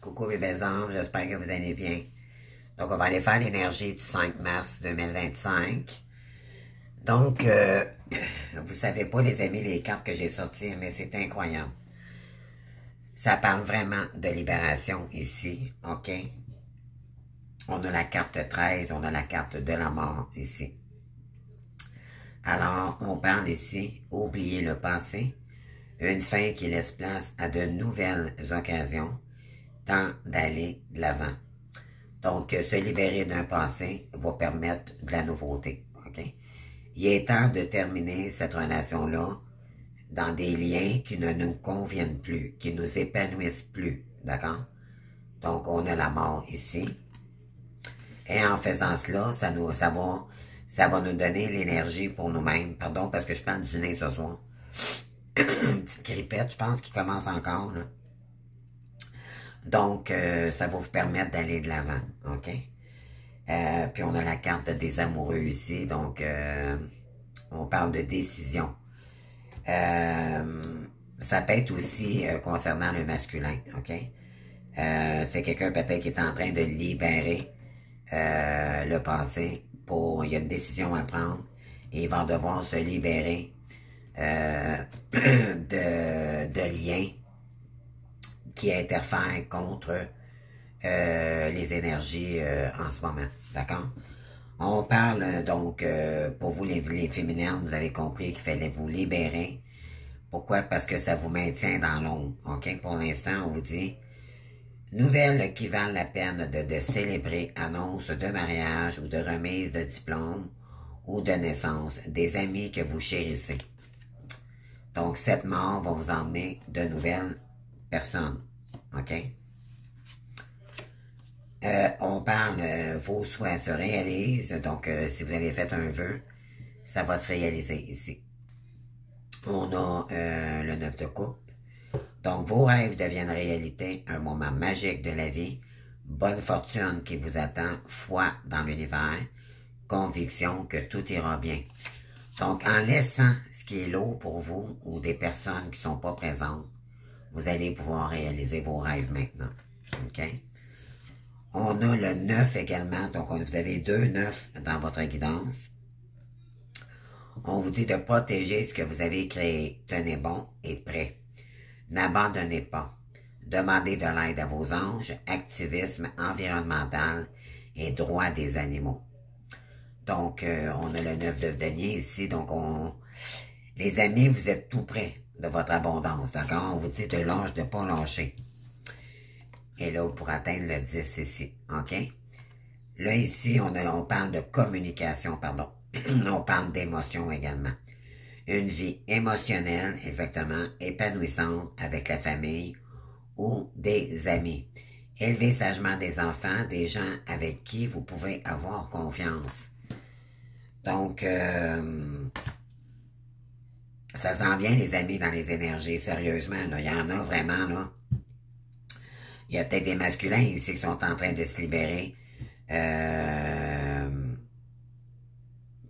Coucou mes belles anges, j'espère que vous allez bien. Donc, on va aller faire l'énergie du 5 mars 2025. Donc, vous savez pas, les amis, les cartes que j'ai sorties, mais c'est incroyable. Ça parle vraiment de libération ici, ok? On a la carte 13, on a la carte de la mort ici. Alors, on parle ici, oublier le passé, une fin qui laisse place à de nouvelles occasions, temps d'aller de l'avant. Donc, se libérer d'un passé va permettre de la nouveauté. OK? Il est temps de terminer cette relation-là dans des liens qui ne nous conviennent plus, qui ne nous épanouissent plus. D'accord? Donc, on a la mort ici. Et en faisant cela, ça va nous donner l'énergie pour nous-mêmes. Pardon, parce que je parle du nez ce soir. Une petite grippette, je pense, qui commence encore, là. Donc, ça va vous permettre d'aller de l'avant, OK? Puis on a la carte des amoureux ici, donc on parle de décision. Ça peut être aussi concernant le masculin, OK? C'est quelqu'un peut-être qui est en train de libérer le passé il y a une décision à prendre et il va devoir se libérer de liens qui interfèrent contre les énergies en ce moment, d'accord? On parle donc, pour vous les féminines, vous avez compris qu'il fallait vous libérer. Pourquoi? Parce que ça vous maintient dans l'ombre, ok? Pour l'instant, on vous dit, nouvelles qui valent la peine de célébrer, annonce de mariage ou de remise de diplôme ou de naissance, des amis que vous chérissez. Donc, cette mort va vous emmener de nouvelles personnes. OK? On parle, vos souhaits se réalisent. Donc, si vous avez fait un vœu, ça va se réaliser ici. On a le 9 de coupe. Donc, vos rêves deviennent réalité, un moment magique de la vie, bonne fortune qui vous attend, foi dans l'univers, conviction que tout ira bien. Donc, en laissant ce qui est lourd pour vous ou des personnes qui ne sont pas présentes, vous allez pouvoir réaliser vos rêves maintenant. OK? On a le 9 également, donc vous avez 2 9 dans votre guidance. On vous dit de protéger ce que vous avez créé. Tenez bon et prêt. N'abandonnez pas. Demandez de l'aide à vos anges, activisme environnemental et droit des animaux. Donc, on a le 9 de denier ici, donc les amis, vous êtes tout près de votre abondance, d'accord? On vous dit de ne pas lâcher. Et là, pour atteindre le 10 ici, OK? Là, ici, on parle de communication, pardon. On parle d'émotion également. Une vie émotionnelle, exactement, épanouissante avec la famille ou des amis. Élevez sagement des enfants, des gens avec qui vous pouvez avoir confiance. Donc, ça s'en vient, les amis, dans les énergies, sérieusement. Là, il y en a vraiment, là. Il y a peut-être des masculins ici qui sont en train de se libérer,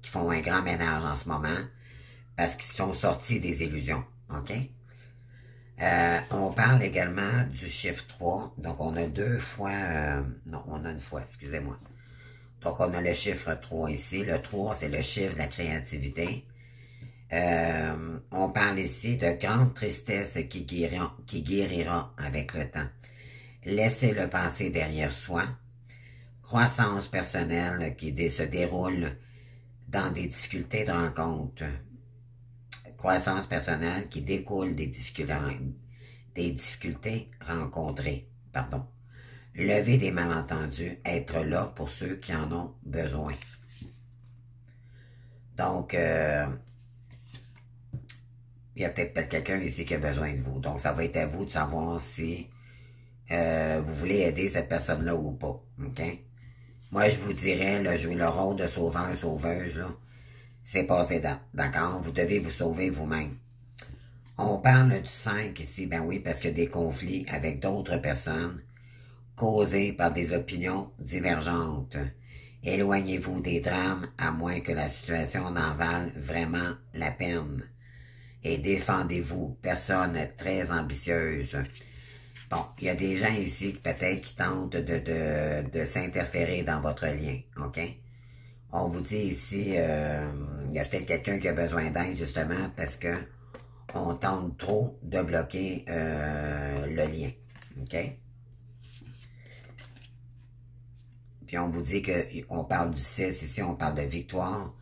qui font un grand ménage en ce moment, parce qu'ils sont sortis des illusions, OK? On parle également du chiffre 3, donc on a 2 fois, non, on a une fois, excusez-moi. Donc on a le chiffre 3 ici, le 3 c'est le chiffre de la créativité. On parle ici de grande tristesse qui guérira avec le temps. Laissez le passé derrière soi. Croissance personnelle qui se déroule dans des difficultés de rencontre. Croissance personnelle qui découle des difficultés rencontrées. Pardon. Lever des malentendus, être là pour ceux qui en ont besoin. Donc, il y a peut-être quelqu'un ici qui a besoin de vous. Donc, ça va être à vous de savoir si vous voulez aider cette personne-là ou pas. OK? Moi, je vous dirais, là, jouer le rôle de sauveur, sauveuse, là, c'est passé date. D'accord? Vous devez vous sauver vous-même. On parle du 5 ici, ben oui, parce qu'il y a des conflits avec d'autres personnes causés par des opinions divergentes. Éloignez-vous des drames à moins que la situation en vale vraiment la peine. Et défendez-vous, personne très ambitieuse. Bon, il y a des gens ici peut-être qui tentent de s'interférer dans votre lien, OK? On vous dit ici, il y a peut-être quelqu'un qui a besoin d'aide justement parce que on tente trop de bloquer le lien, OK? Puis on vous dit qu'on parle du 6, ici on parle de victoire,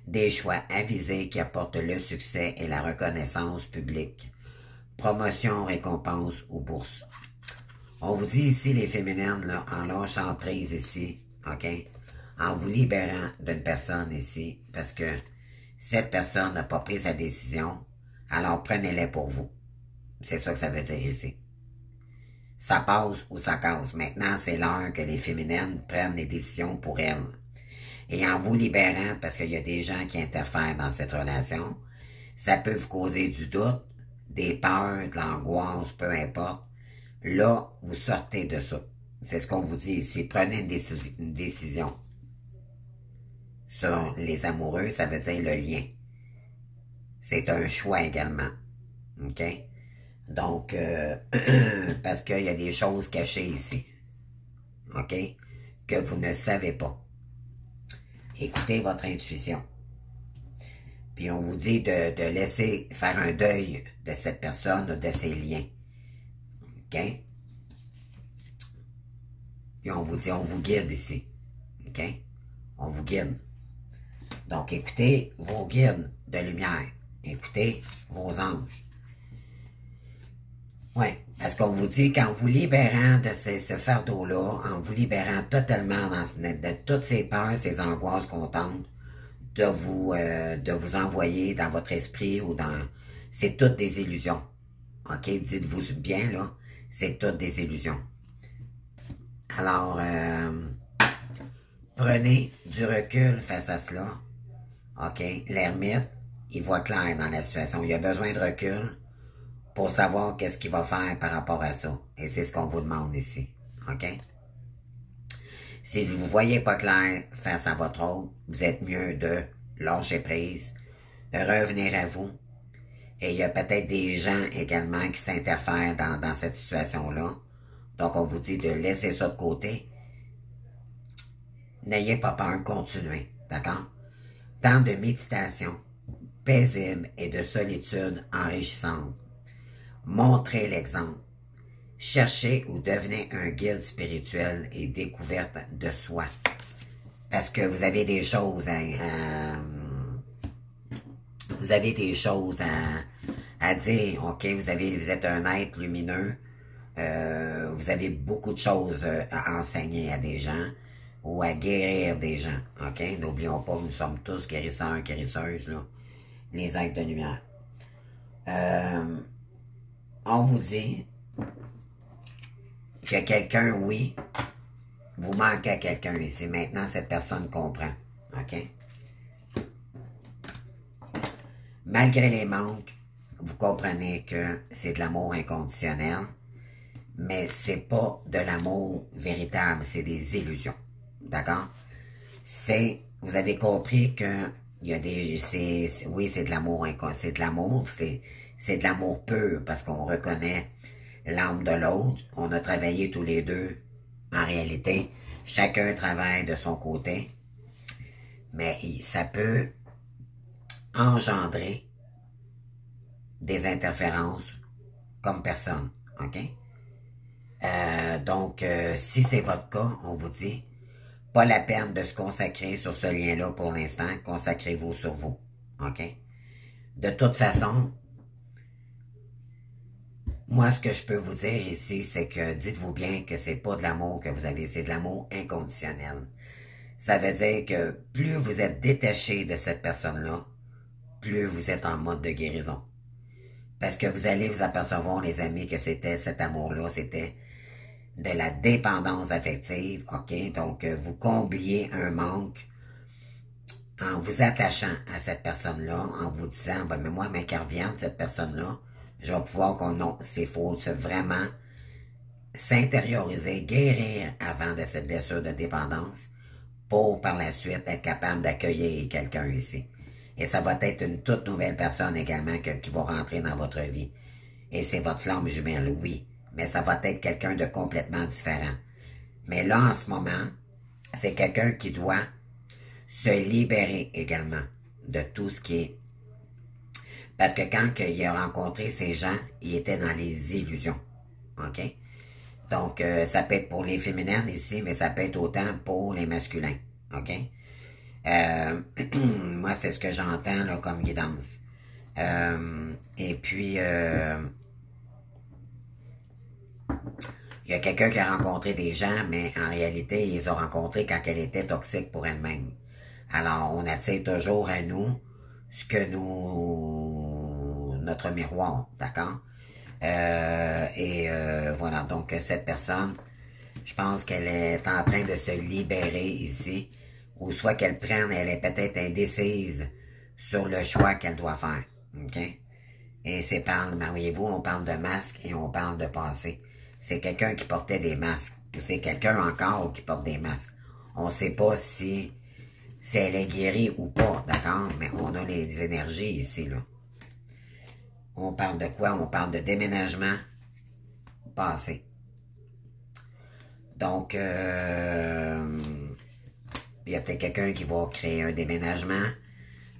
des choix avisés qui apportent le succès et la reconnaissance publique, promotion, récompense ou bourse. On vous dit ici, les féminines, là, en lâchant prise ici, OK? En vous libérant d'une personne ici, parce que cette personne n'a pas pris sa décision, alors prenez-les pour vous. C'est ça que ça veut dire ici. Ça passe ou ça casse. Maintenant, c'est l'heure que les féminines prennent des décisions pour elles. Et en vous libérant, parce qu'il y a des gens qui interfèrent dans cette relation, ça peut vous causer du doute, des peurs, de l'angoisse, peu importe. Là, vous sortez de ça. C'est ce qu'on vous dit ici. Prenez une décision. Sur les amoureux, ça veut dire le lien. C'est un choix également. OK? Donc, parce qu'il y a des choses cachées ici. OK? Que vous ne savez pas. Écoutez votre intuition. Puis on vous dit de laisser faire un deuil de cette personne, de ses liens. OK? Puis on vous dit, on vous guide ici. OK? On vous guide. Donc, écoutez vos guides de lumière. Écoutez vos anges. Oui, parce qu'on vous dit qu'en vous libérant de ce fardeau-là, en vous libérant totalement de toutes ces peurs, ces angoisses qu'on tente de vous envoyer dans votre esprit ou dans... C'est toutes des illusions. OK? Dites-vous bien, là, c'est toutes des illusions. Alors, prenez du recul face à cela. OK? L'ermite, il voit clair dans la situation. Il a besoin de recul pour savoir qu'est-ce qu'il va faire par rapport à ça. Et c'est ce qu'on vous demande ici. OK? Si vous ne voyez pas clair face à votre autre, vous êtes mieux de lâcher prise, de revenir à vous. Et il y a peut-être des gens également qui s'interfèrent dans cette situation-là. Donc, on vous dit de laisser ça de côté. N'ayez pas peur, continuez. D'accord? Temps de méditation paisible et de solitude enrichissante. Montrez l'exemple. Cherchez ou devenez un guide spirituel et découverte de soi. Parce que vous avez des choses à dire, OK? Vous êtes un être lumineux. Vous avez beaucoup de choses à enseigner à des gens ou à guérir des gens, OK? N'oublions pas que nous sommes tous guérisseurs, guérisseuses, là, les êtres de lumière. On vous dit que quelqu'un, oui, vous manquez à quelqu'un ici. Maintenant, cette personne comprend, OK? Malgré les manques, vous comprenez que c'est de l'amour inconditionnel, mais c'est pas de l'amour véritable, c'est des illusions. D'accord? Vous avez compris que il y a oui, c'est de l'amour c'est de l'amour pur parce qu'on reconnaît l'âme de l'autre. On a travaillé tous les deux, en réalité. Chacun travaille de son côté. Mais ça peut engendrer des interférences comme personne. OK? Donc, si c'est votre cas, on vous dit, pas la peine de se consacrer sur ce lien-là pour l'instant. Consacrez-vous sur vous. OK? De toute façon, moi, ce que je peux vous dire ici, c'est que dites-vous bien que c'est pas de l'amour que vous avez, c'est de l'amour inconditionnel. Ça veut dire que plus vous êtes détaché de cette personne-là, plus vous êtes en mode de guérison. Parce que vous allez vous apercevoir, les amis, que c'était cet amour-là, c'était de la dépendance affective, OK? Donc, vous combliez un manque en vous attachant à cette personne-là, en vous disant, ben, mais moi, mais qu'elle revienne, cette personne-là, je vais pouvoir non, c'est faux, c'est vraiment s'intérioriser, guérir avant de cette blessure de dépendance pour par la suite être capable d'accueillir quelqu'un ici. Et ça va être une toute nouvelle personne également qui va rentrer dans votre vie. Et c'est votre flamme jumelle, oui. mais ça va être quelqu'un de complètement différent. Mais là, en ce moment, c'est quelqu'un qui doit se libérer également de tout ce qui est... Parce que quand il a rencontré ces gens, il était dans les illusions. OK? Donc, ça peut être pour les féminines ici, mais ça peut être autant pour les masculins. OK? Moi, c'est ce que j'entends là, comme guidance. Et puis, il y a quelqu'un qui a rencontré des gens, mais en réalité, ils les ont rencontrés quand elle était toxique pour elle-même. Alors, on attire toujours à nous ce que nous... notre miroir, d'accord? Voilà, donc cette personne, je pense qu'elle est en train de se libérer ici, ou soit qu'elle prenne, elle est peut-être indécise sur le choix qu'elle doit faire, ok? Et c'est par, voyez-vous, on parle de masque et on parle de passé. C'est quelqu'un qui portait des masques, ou c'est quelqu'un encore qui porte des masques. On ne sait pas si elle est guérie ou pas, d'accord? Mais on a les énergies ici, là. On parle de quoi? On parle de déménagement passé. Donc, il y a peut-être quelqu'un qui va créer un déménagement.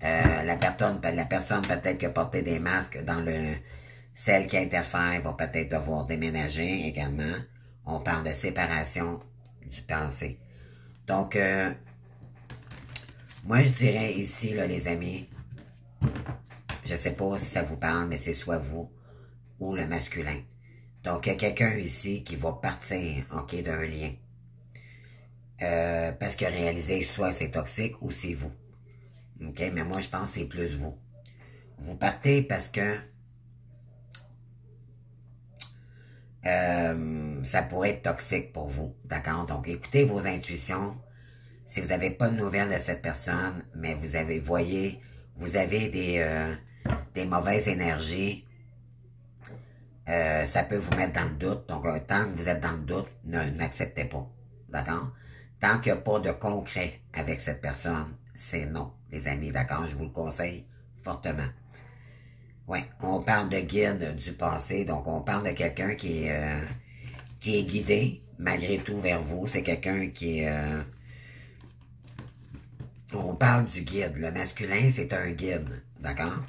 La personne peut-être qui a porté des masques dans celle qui interfère va peut-être devoir déménager également. On parle de séparation du passé. Donc, moi je dirais ici, là, les amis, je sais pas si ça vous parle, mais c'est soit vous ou le masculin. Donc, il y a quelqu'un ici qui va partir, ok, d'un lien. Parce que réaliser soit c'est toxique ou c'est vous. Ok, mais moi je pense que c'est plus vous. Vous partez parce que ça pourrait être toxique pour vous, d'accord? Donc, écoutez vos intuitions. Si vous n'avez pas de nouvelles de cette personne, mais vous avez des mauvaises énergies, ça peut vous mettre dans le doute. Donc, tant que vous êtes dans le doute, n'acceptez pas, d'accord? Tant qu'il n'y a pas de concret avec cette personne, c'est non, les amis, d'accord? Je vous le conseille fortement. Oui, on parle de guide du passé, donc on parle de quelqu'un qui est guidé, malgré tout, vers vous. C'est quelqu'un qui est... on parle du guide. Le masculin, c'est un guide, d'accord?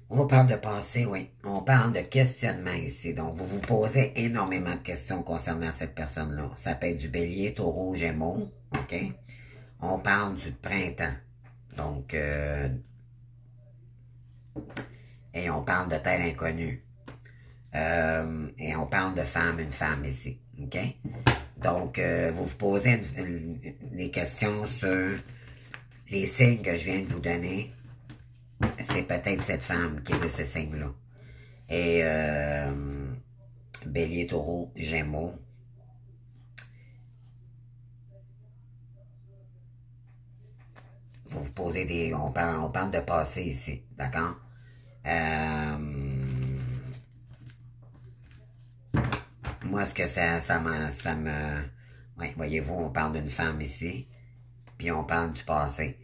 On parle de passé, oui. On parle de questionnement ici. Donc, vous vous posez énormément de questions concernant cette personne-là. Ça peut être du bélier, taureau, gémeaux, OK? On parle du printemps. Donc, et on parle de terre inconnue. Et on parle de femme, une femme ici, OK? Donc, vous vous posez des questions sur les signes que je viens de vous donner. C'est peut-être cette femme qui est de ce signe-là. Et bélier, taureau, gémeaux. Vous vous posez des... On parle de passé ici, d'accord? Moi, ce que ça me... Ouais, voyez-vous, on parle d'une femme ici, puis on parle du passé.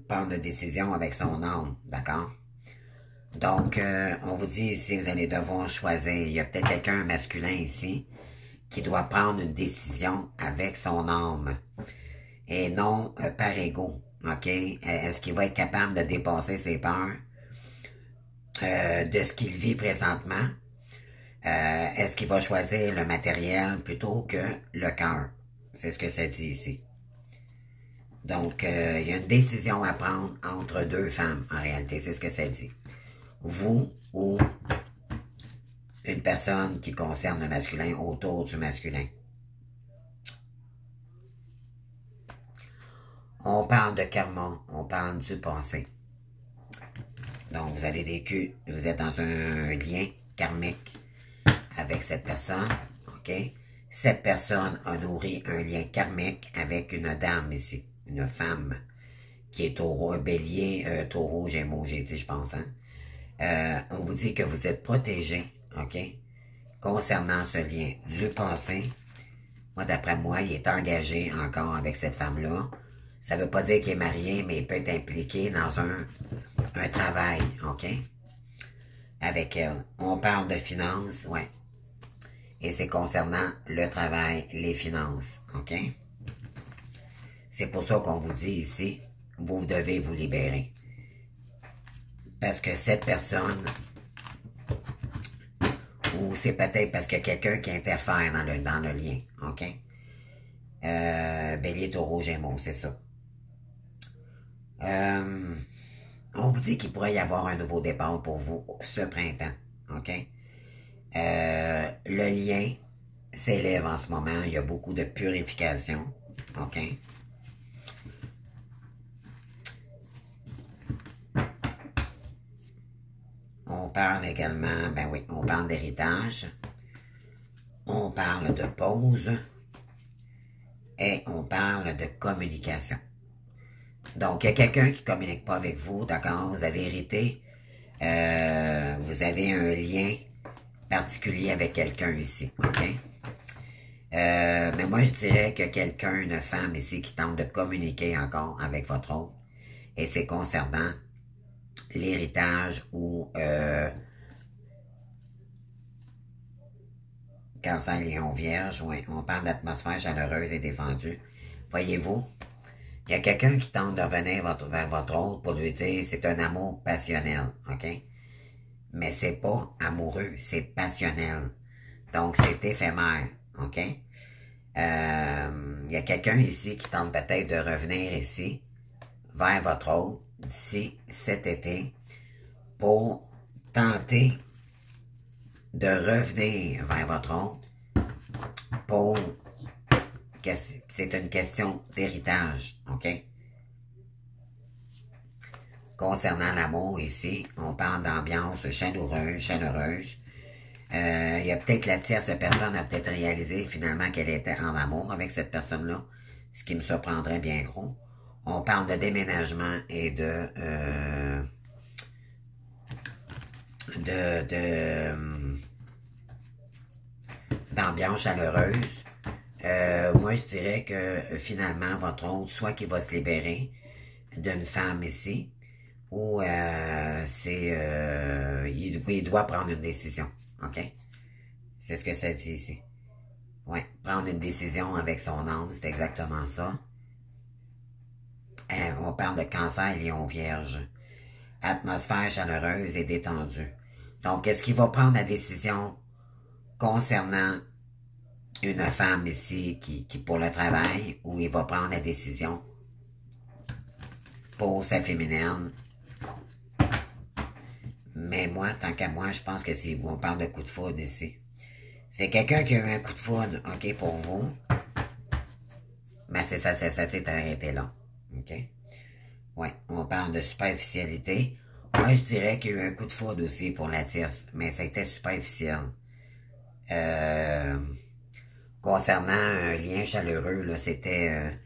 Prendre de décision avec son âme, d'accord? Donc, on vous dit ici, vous allez devoir choisir. Il y a peut-être quelqu'un masculin ici qui doit prendre une décision avec son âme et non par ego, ok? Est-ce qu'il va être capable de dépasser ses peurs de ce qu'il vit présentement? Est-ce qu'il va choisir le matériel plutôt que le cœur? C'est ce que ça dit ici. Donc, il y a une décision à prendre entre deux femmes, en réalité, c'est ce que ça dit. Vous ou une personne qui concerne le masculin autour du masculin. On parle de karma, on parle du passé. Donc, vous avez vécu, vous êtes dans un lien karmique avec cette personne, ok? Cette personne a nourri un lien karmique avec une dame ici, une femme qui est taureau, bélier, taureau, gémeaux, j'ai dit, je pense, hein? On vous dit que vous êtes protégé, ok? Concernant ce lien du passé, moi, d'après moi, il est engagé encore avec cette femme-là. Ça veut pas dire qu'il est marié, mais il peut être impliqué dans un travail, ok? avec elle. On parle de finances, ouais. Et c'est concernant le travail, les finances, OK? C'est pour ça qu'on vous dit ici, vous devez vous libérer. Parce que cette personne, ou c'est peut-être parce qu'il y a quelqu'un qui interfère dans le lien, OK? Bélier, Taureau, Gémeaux, c'est ça. On vous dit qu'il pourrait y avoir un nouveau départ pour vous ce printemps, OK? Le lien s'élève en ce moment. Il y a beaucoup de purification, OK? On parle également, ben oui, on parle d'héritage. On parle de pause. Et on parle de communication. Donc, il y a quelqu'un qui ne communique pas avec vous, d'accord? Vous avez hérité. Vous avez un lien particulier avec quelqu'un ici, OK? Mais moi, je dirais que quelqu'un, une femme ici, qui tente de communiquer encore avec votre autre. Et c'est concernant l'héritage ou Cancer, Lion, Vierge. Ouais, on parle d'atmosphère chaleureuse et défendue. Voyez-vous? Il y a quelqu'un qui tente de revenir vers votre autre pour lui dire c'est un amour passionnel, OK? Mais c'est pas amoureux, c'est passionnel. Donc, c'est éphémère, OK? Il y a quelqu'un ici qui tente peut-être de revenir ici vers votre autre d'ici cet été pour tenter de revenir vers votre autre pour que c'est une question d'héritage, OK? Concernant l'amour ici, on parle d'ambiance chaleureuse. Il y a peut-être la tierce personne a peut-être réalisé finalement qu'elle était en amour avec cette personne-là, ce qui me surprendrait bien gros. On parle de déménagement et d'ambiance chaleureuse. Moi, je dirais que finalement, votre autre, soit qu'il va se libérer d'une femme ici, ou il doit prendre une décision, OK? C'est ce que ça dit ici. Ouais, prendre une décision avec son âme, c'est exactement ça. On parle de Cancer, Lion, Vierge. Atmosphère chaleureuse et détendue. Donc, est-ce qu'il va prendre la décision concernant une femme ici qui pour le travail, ou il va prendre la décision pour sa féminine? Mais moi, tant qu'à moi, je pense que c'est on parle de coup de foudre ici. C'est quelqu'un qui a eu un coup de foudre, OK, pour vous. Mais c'est ça s'est arrêté là. OK? Ouais, on parle de superficialité. Moi, je dirais qu'il y a eu un coup de foudre aussi pour la tierce, mais ça a été superficiel. Concernant un lien chaleureux, là, c'était...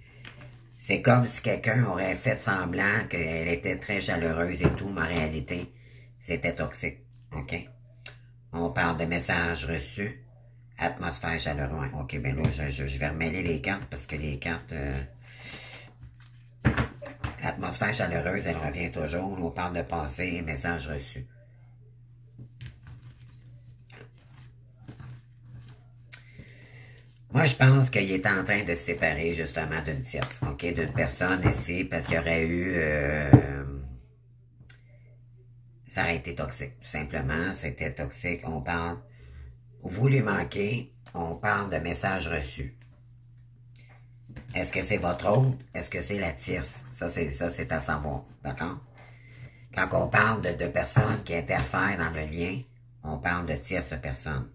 c'est comme si quelqu'un aurait fait semblant qu'elle était très chaleureuse et tout, mais en réalité, c'était toxique. OK? On parle de messages reçus. Atmosphère chaleureuse. OK, ben là, je vais remêler les cartes parce que les cartes... L'atmosphère chaleureuse, elle revient toujours. On parle de passé et messages reçus. Moi, je pense qu'il est en train de se séparer justement d'une tierce, OK? D'une personne ici, parce qu'il y aurait eu... ça aurait été toxique, tout simplement. C'était toxique. On parle... Vous lui manquez, on parle de messages reçus. Est-ce que c'est votre autre? Est-ce que c'est la tierce? Ça, c'est à savoir, d'accord? Quand on parle de personnes qui interfèrent dans le lien, on parle de tierces personnes.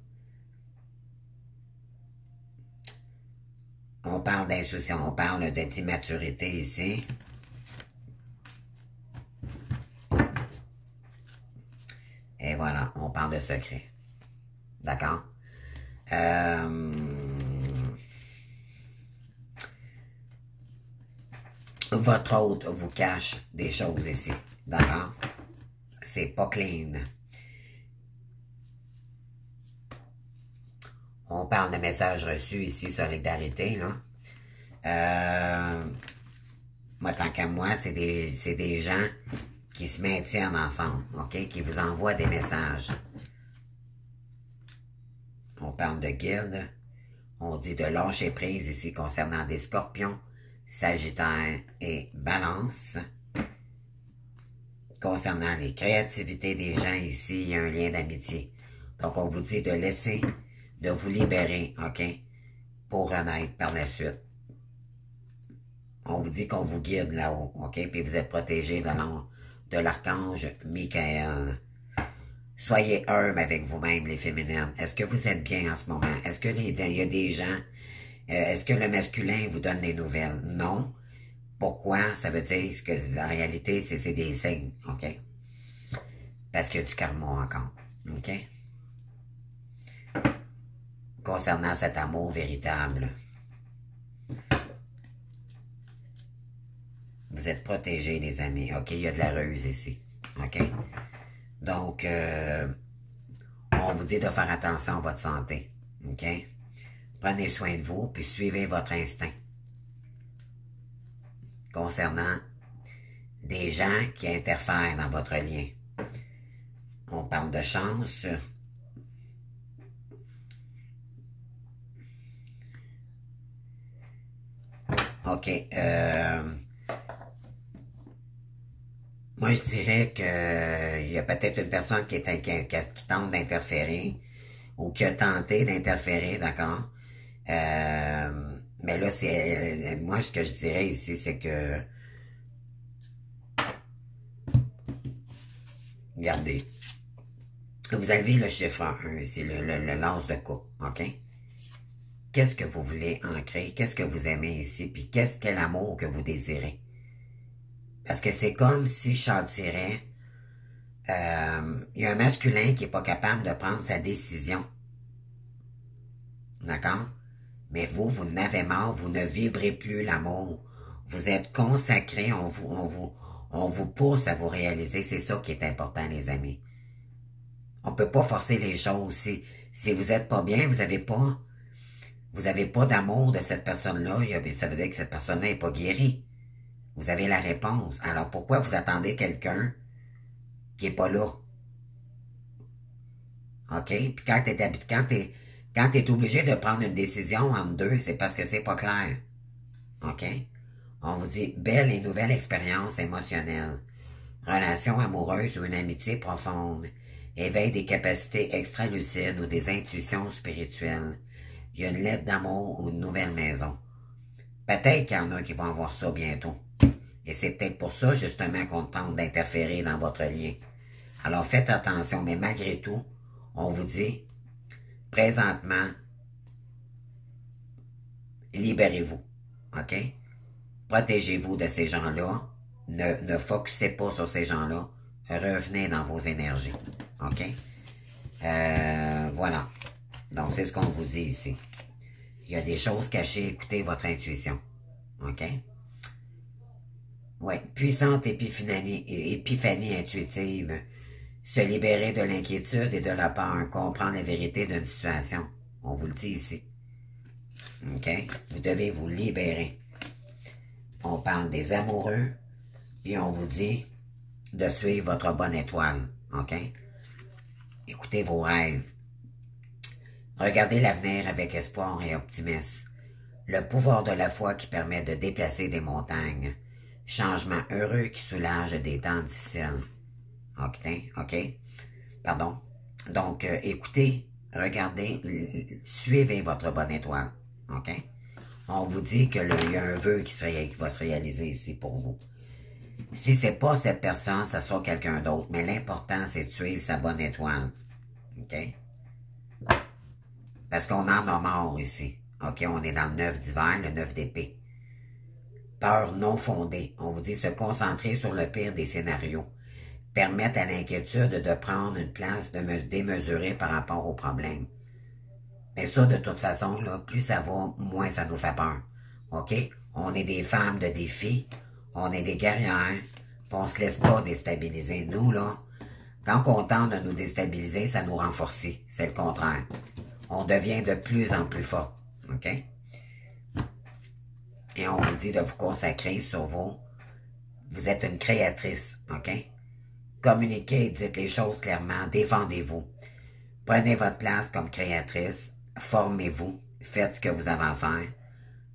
On parle d'insouciance, on parle d'immaturité ici. Et voilà, on parle de secret. D'accord? Votre autre vous cache des choses ici. D'accord? C'est pas clean. On parle de messages reçus ici, solidarité, là. Moi, tant qu'à moi, c'est des gens qui se maintiennent ensemble, OK? Qui vous envoient des messages. On parle de guide. On dit de lâcher prise ici concernant des scorpions, sagittaires et balance. Concernant les créativités des gens ici, il y a un lien d'amitié. Donc, on vous dit de laisser, de vous libérer, OK? Pour renaître par la suite. On vous dit qu'on vous guide là-haut, OK? Puis vous êtes protégé de l'archange Michael. Soyez humbles avec vous-même, les féminines. Est-ce que vous êtes bien en ce moment? Est-ce que il y a des gens... est-ce que le masculin vous donne des nouvelles? Non. Pourquoi? Ça veut dire que en réalité, c'est des signes, OK? Parce qu'il y a du karma encore, OK? Concernant cet amour véritable. Vous êtes protégés, les amis. OK, il y a de la ruse ici. OK? Donc, on vous dit de faire attention à votre santé. OK? Prenez soin de vous, puis suivez votre instinct. Concernant des gens qui interfèrent dans votre lien. On parle de chance. OK. Moi, je dirais qu'il y a peut-être une personne qui tente d'interférer ou qui a tenté d'interférer, d'accord? Mais là, moi, ce que je dirais ici, c'est que... Regardez. Vous avez le chiffre 1 ici, le lance de coupe, OK? Qu'est-ce que vous voulez ancrer? Qu'est-ce que vous aimez ici? Puis quel amour que vous désirez? Parce que c'est comme si je sentirais... il y a un masculin qui n'est pas capable de prendre sa décision. D'accord? Mais vous n'avez marre, vous ne vibrez plus l'amour. Vous êtes consacré, on vous pousse à vous réaliser. C'est ça qui est important, les amis. On peut pas forcer les choses. Si vous êtes pas bien, vous avez pas d'amour de cette personne-là, ça veut dire que cette personne-là n'est pas guérie. Vous avez la réponse. Alors pourquoi vous attendez quelqu'un qui est pas là? OK? Puis quand t'es obligé de prendre une décision entre deux, c'est parce que c'est pas clair. OK? On vous dit belle et nouvelle expérience émotionnelle. Relation amoureuse ou une amitié profonde. Éveil des capacités extra-lucides ou des intuitions spirituelles. Il y a une lettre d'amour ou une nouvelle maison. Peut-être qu'il y en a qui vont avoir ça bientôt. Et c'est peut-être pour ça, justement, qu'on tente d'interférer dans votre lien. Alors, faites attention, mais malgré tout, on vous dit, présentement, libérez-vous, OK? Protégez-vous de ces gens-là. Ne focussez pas sur ces gens-là. Revenez dans vos énergies, OK? Voilà. Donc, c'est ce qu'on vous dit ici. Il y a des choses cachées, écoutez votre intuition, OK? Oui, puissante épiphanie intuitive. Se libérer de l'inquiétude et de la peur. Comprendre la vérité d'une situation. On vous le dit ici. OK? Vous devez vous libérer. On parle des amoureux. Puis on vous dit de suivre votre bonne étoile. OK? Écoutez vos rêves. Regardez l'avenir avec espoir et optimisme. Le pouvoir de la foi qui permet de déplacer des montagnes. Changement heureux qui soulage des temps difficiles. OK? Pardon. Donc, écoutez, regardez, suivez votre bonne étoile. OK? On vous dit qu'il y a un vœu qui va se réaliser ici pour vous. Si c'est pas cette personne, ça sera quelqu'un d'autre. Mais l'important, c'est de suivre sa bonne étoile. OK? Parce qu'on en a mort ici. OK? On est dans le 9 d'hiver, le 9 d'épée. Peur non fondée. On vous dit se concentrer sur le pire des scénarios. Permettre à l'inquiétude de prendre une place démesurée par rapport au problème. Mais ça, de toute façon, là, plus ça va, moins ça nous fait peur. OK? On est des femmes de défi. On est des guerrières. On se laisse pas déstabiliser. Nous, là, quand on tente de nous déstabiliser, ça nous renforce. C'est le contraire. On devient de plus en plus fort. OK? Et on vous dit de vous consacrer sur vous. Vous êtes une créatrice, OK? communiquez, dites les choses clairement, défendez-vous. Prenez votre place comme créatrice, formez-vous, faites ce que vous avez à faire.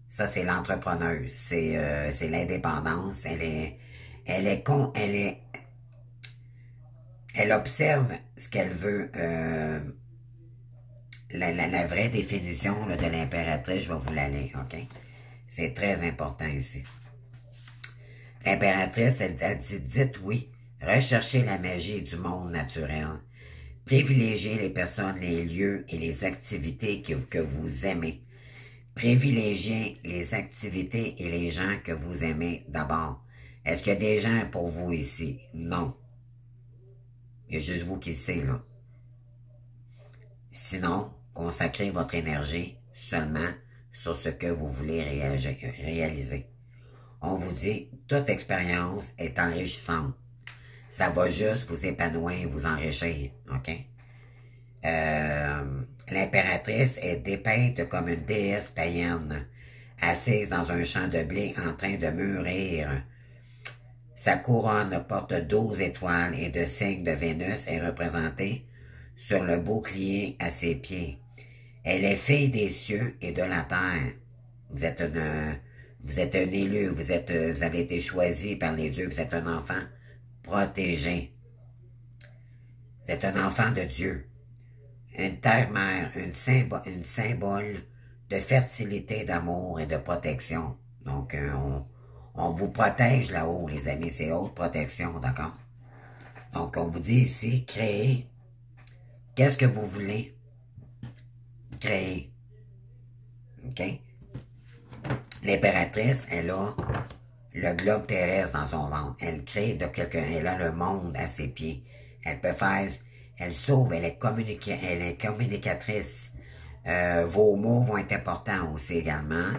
Ça, c'est l'entrepreneuse, c'est l'indépendance, elle observe ce qu'elle veut. La vraie définition là, de l'impératrice, je vais vous la lire, OK? C'est très important ici. L'impératrice, elle dit, dites oui, recherchez la magie du monde naturel, privilégiez les personnes, les lieux et les activités que vous aimez. Privilégiez les activités et les gens que vous aimez d'abord. Est-ce qu'il y a des gens pour vous ici? Non. Il y a juste vous qui le savez, là. Sinon, consacrez votre énergie seulement sur ce que vous voulez réaliser. On vous dit, toute expérience est enrichissante. Ça va juste vous épanouir, vous enrichir, OK? L'impératrice est dépeinte comme une déesse païenne, assise dans un champ de blé en train de mûrir. Sa couronne porte 12 étoiles et de signes de Vénus est représentée sur le bouclier à ses pieds. Elle est fille des cieux et de la terre. Vous êtes un élu, vous avez été choisi par les dieux, vous êtes un enfant protégé. Vous êtes un enfant de Dieu. Une terre-mère, une symbole de fertilité, d'amour et de protection. Donc, on vous protège là-haut, les amis, c'est haute protection, d'accord? Donc, on vous dit ici, créez. Qu'est-ce que vous voulez créer? OK? L'impératrice, elle a le globe terrestre dans son ventre. Elle crée de quelqu'un, elle a le monde à ses pieds. Elle peut faire, elle sauve, elle est communicatrice. Vos mots vont être importants aussi également.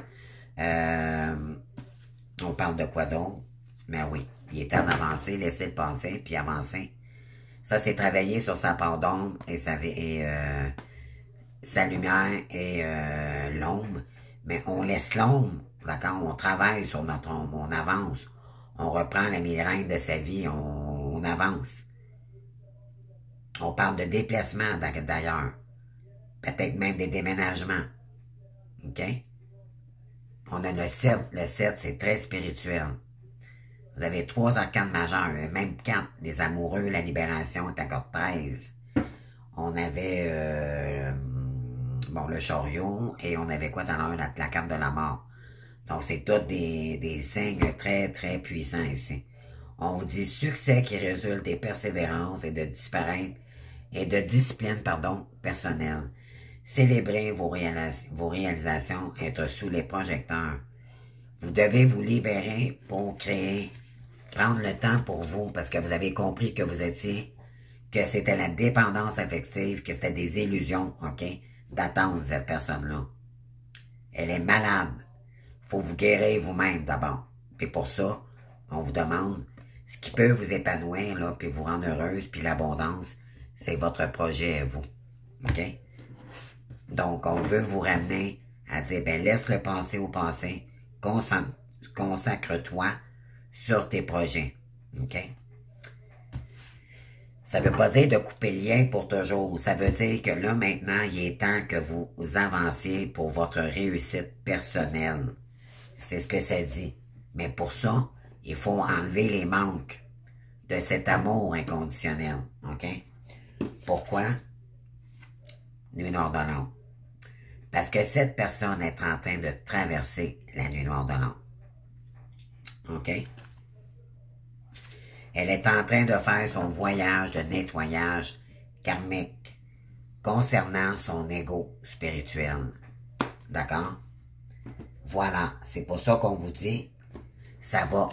On parle de quoi d'autre? Mais oui, il est temps d'avancer, laisser le passer, puis avancer. Ça, c'est travailler sur sa part d'ombre et sa lumière et l'ombre. Mais on laisse l'ombre, d'accord? On travaille sur notre ombre, on avance. On reprend la migraine de sa vie, on avance. On parle de déplacement d'ailleurs. Peut-être même des déménagements. OK? On a le 7. Le 7, c'est très spirituel. Vous avez 3 arcanes majeures, même 4. Les amoureux, la libération est encore 13. On avait le chariot et on avait quoi tout à l'heure? La carte de la mort. Donc, c'est tous des signes très, très puissants ici. On vous dit succès qui résulte des persévérances et de discipline, personnelle. Célébrez vos réalisations, être sous les projecteurs. Vous devez vous libérer pour créer, prendre le temps pour vous, parce que vous avez compris que que c'était la dépendance affective, que c'était des illusions, OK, d'attendre cette personne-là. Elle est malade. Il faut vous guérir vous-même d'abord. Puis pour ça, on vous demande ce qui peut vous épanouir, là, puis vous rendre heureuse, puis l'abondance, c'est votre projet à vous. OK? Donc, on veut vous ramener à dire, ben, laisse le passé au passé, consacre-toi sur tes projets. OK? Ça veut pas dire de couper le lien pour toujours. Ça veut dire que là, maintenant, il est temps que vous avanciez pour votre réussite personnelle. C'est ce que ça dit. Mais pour ça, il faut enlever les manques de cet amour inconditionnel. OK? Pourquoi? Nuit noire de l'ombre. Parce que cette personne est en train de traverser la nuit noire de l'ombre. OK? Elle est en train de faire son voyage de nettoyage karmique concernant son ego spirituel. D'accord? Voilà, c'est pour ça qu'on vous dit, ça va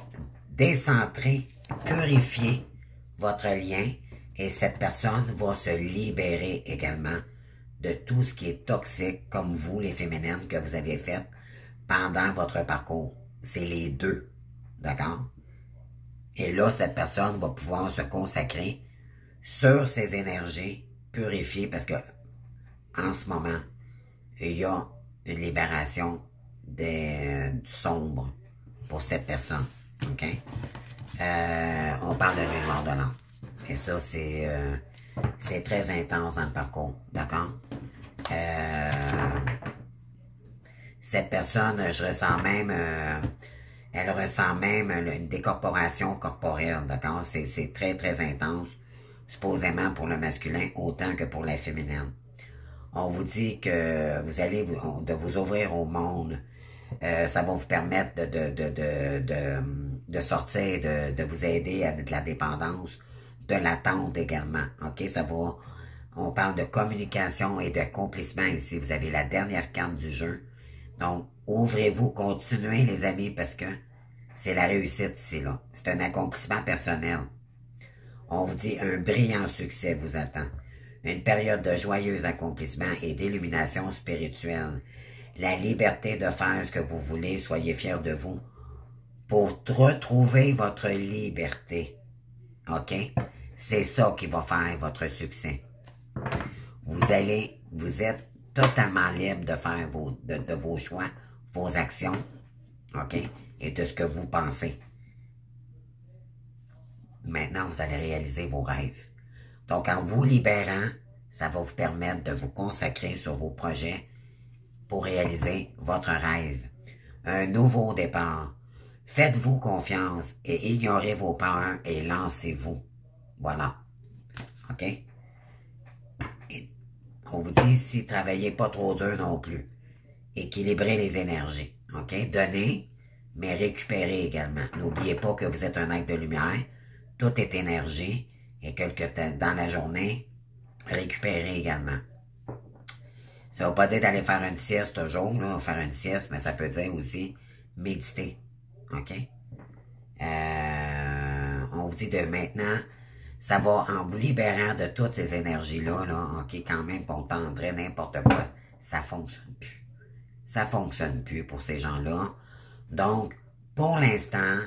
décentrer, purifier votre lien et cette personne va se libérer également de tout ce qui est toxique, comme vous, les féminines, que vous avez fait pendant votre parcours. C'est les deux. D'accord? Et là, cette personne va pouvoir se consacrer sur ses énergies purifiées parce que, en ce moment, il y a une libération du sombre pour cette personne. OK? On parle de nuit noire de l'ombre. Et ça, c'est très intense dans le parcours, d'accord? Cette personne, je ressens même, elle ressent même une décorporation corporelle, d'accord? C'est très, très intense, supposément pour le masculin, autant que pour la féminine. On vous dit que vous allez de vous ouvrir au monde. Ça va vous permettre de sortir, de vous aider à de la dépendance, de l'attente également. OK? On parle de communication et d'accomplissement ici. Vous avez la dernière carte du jeu. Donc, ouvrez-vous, continuez les amis, parce que c'est la réussite ici, là. C'est un accomplissement personnel. On vous dit un brillant succès vous attend. Une période de joyeux accomplissement et d'illumination spirituelle. La liberté de faire ce que vous voulez, soyez fiers de vous. Pour retrouver votre liberté. OK? C'est ça qui va faire votre succès. Vous êtes totalement libre de faire de vos choix, vos actions, OK? Et de ce que vous pensez. Maintenant, vous allez réaliser vos rêves. Donc, en vous libérant, ça va vous permettre de vous consacrer sur vos projets pour réaliser votre rêve. Un nouveau départ. Faites-vous confiance et ignorez vos peurs et lancez-vous. Voilà. OK? Et on vous dit ici, travaillez pas trop dur non plus. Équilibrez les énergies. OK? Donnez, mais récupérez également. N'oubliez pas que vous êtes un être de lumière. Tout est énergie. Et dans la journée, récupérez également. Ça ne veut pas dire d'aller faire une sieste toujours, là, faire une sieste, mais ça peut dire aussi méditer. OK? On vous dit de maintenant, ça va en vous libérant de toutes ces énergies-là, là, OK, quand même, on tendrait n'importe quoi, ça fonctionne plus. Ça fonctionne plus pour ces gens-là. Donc, pour l'instant,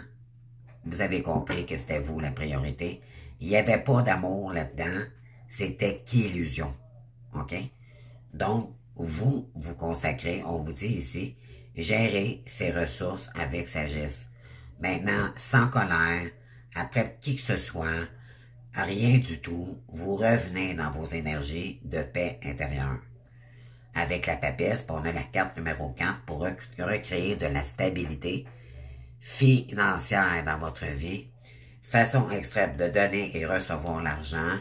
vous avez compris que c'était vous la priorité. Il n'y avait pas d'amour là-dedans. C'était qu'illusion. OK? Donc, vous consacrez, on vous dit ici, gérez ces ressources avec sagesse. Maintenant, sans colère, après qui que ce soit, rien du tout, vous revenez dans vos énergies de paix intérieure. Avec la papesse, on a la carte numéro 4 pour recréer de la stabilité financière dans votre vie, façon extrême de donner et recevoir l'argent,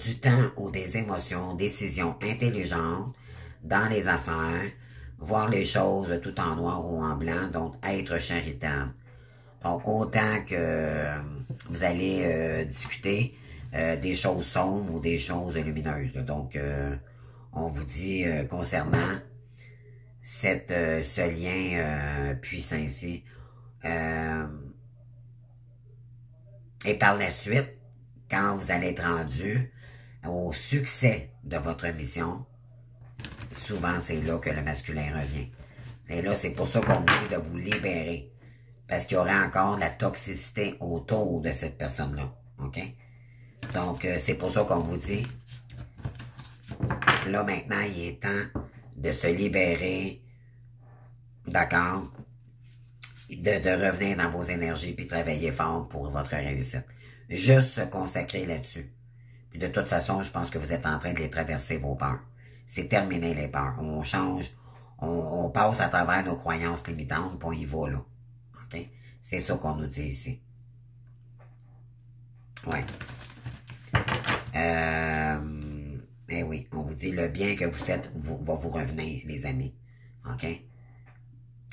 du temps ou des émotions, décisions intelligentes dans les affaires, voir les choses tout en noir ou en blanc, donc être charitable. Donc, autant que vous allez discuter des choses sombres ou des choses lumineuses. Donc, on vous dit concernant ce lien puissant ici. Et par la suite, quand vous allez être rendu au succès de votre mission, souvent c'est là que le masculin revient. Et là, c'est pour ça qu'on vous dit de vous libérer. Parce qu'il y aurait encore de la toxicité autour de cette personne-là. OK? Donc, c'est pour ça qu'on vous dit, là maintenant, il est temps de se libérer, d'accord? De revenir dans vos énergies puis travailler fort pour votre réussite. Juste se consacrer là-dessus. Puis de toute façon, je pense que vous êtes en train de les traverser, vos peurs. C'est terminé les peurs. On change, on passe à travers nos croyances limitantes, puis on y va là. OK? C'est ça qu'on nous dit ici. Ouais. Eh oui, on vous dit le bien que vous faites va vous revenir, les amis. OK?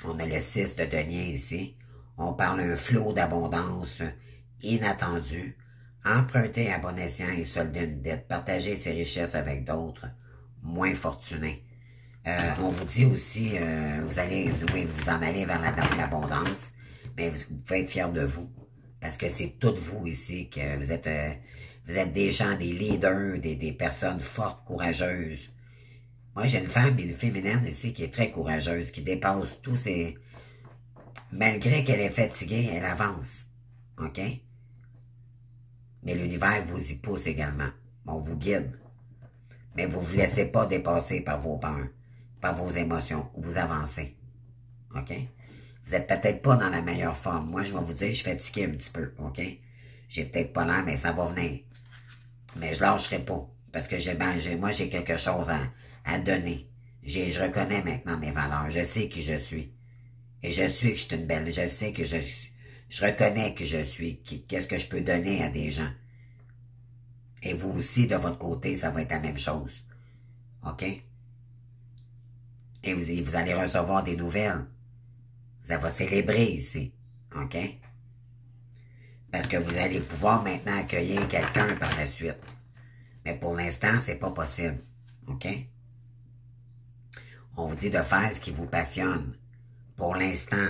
On a le 6 de denier ici. On parle d'un flot d'abondance inattendu. Emprunter à bon escient et solder une dette. Partager ses richesses avec d'autres moins fortunés. On vous dit aussi, vous en allez vers l'abondance, mais vous pouvez être fiers de vous. Parce que c'est toutes vous ici que vous êtes des gens, des leaders, des personnes fortes, courageuses. Moi, j'ai une femme, une féminine ici qui est très courageuse, qui dépasse tous ses... Malgré qu'elle est fatiguée, elle avance. OK? Mais l'univers vous y pousse également. On vous guide. Mais vous ne vous laissez pas dépasser par vos peurs, par vos émotions. Vous avancez. OK? Vous n'êtes peut-être pas dans la meilleure forme. Moi, je vais vous dire, je suis fatigué un petit peu. OK? J'ai peut-être pas l'air, mais ça va venir. Mais je lâcherai pas. Parce que moi, j'ai quelque chose à donner. Je reconnais maintenant mes valeurs. Je sais qui je suis. Et je sais que je suis une belle. Je sais que je reconnais que je suis. Qu'est-ce que je peux donner à des gens. Et vous aussi, de votre côté, ça va être la même chose. OK? Et vous allez recevoir des nouvelles. Ça va célébrer ici. OK? Parce que vous allez pouvoir maintenant accueillir quelqu'un par la suite. Mais pour l'instant, c'est pas possible. OK? On vous dit de faire ce qui vous passionne. Pour l'instant.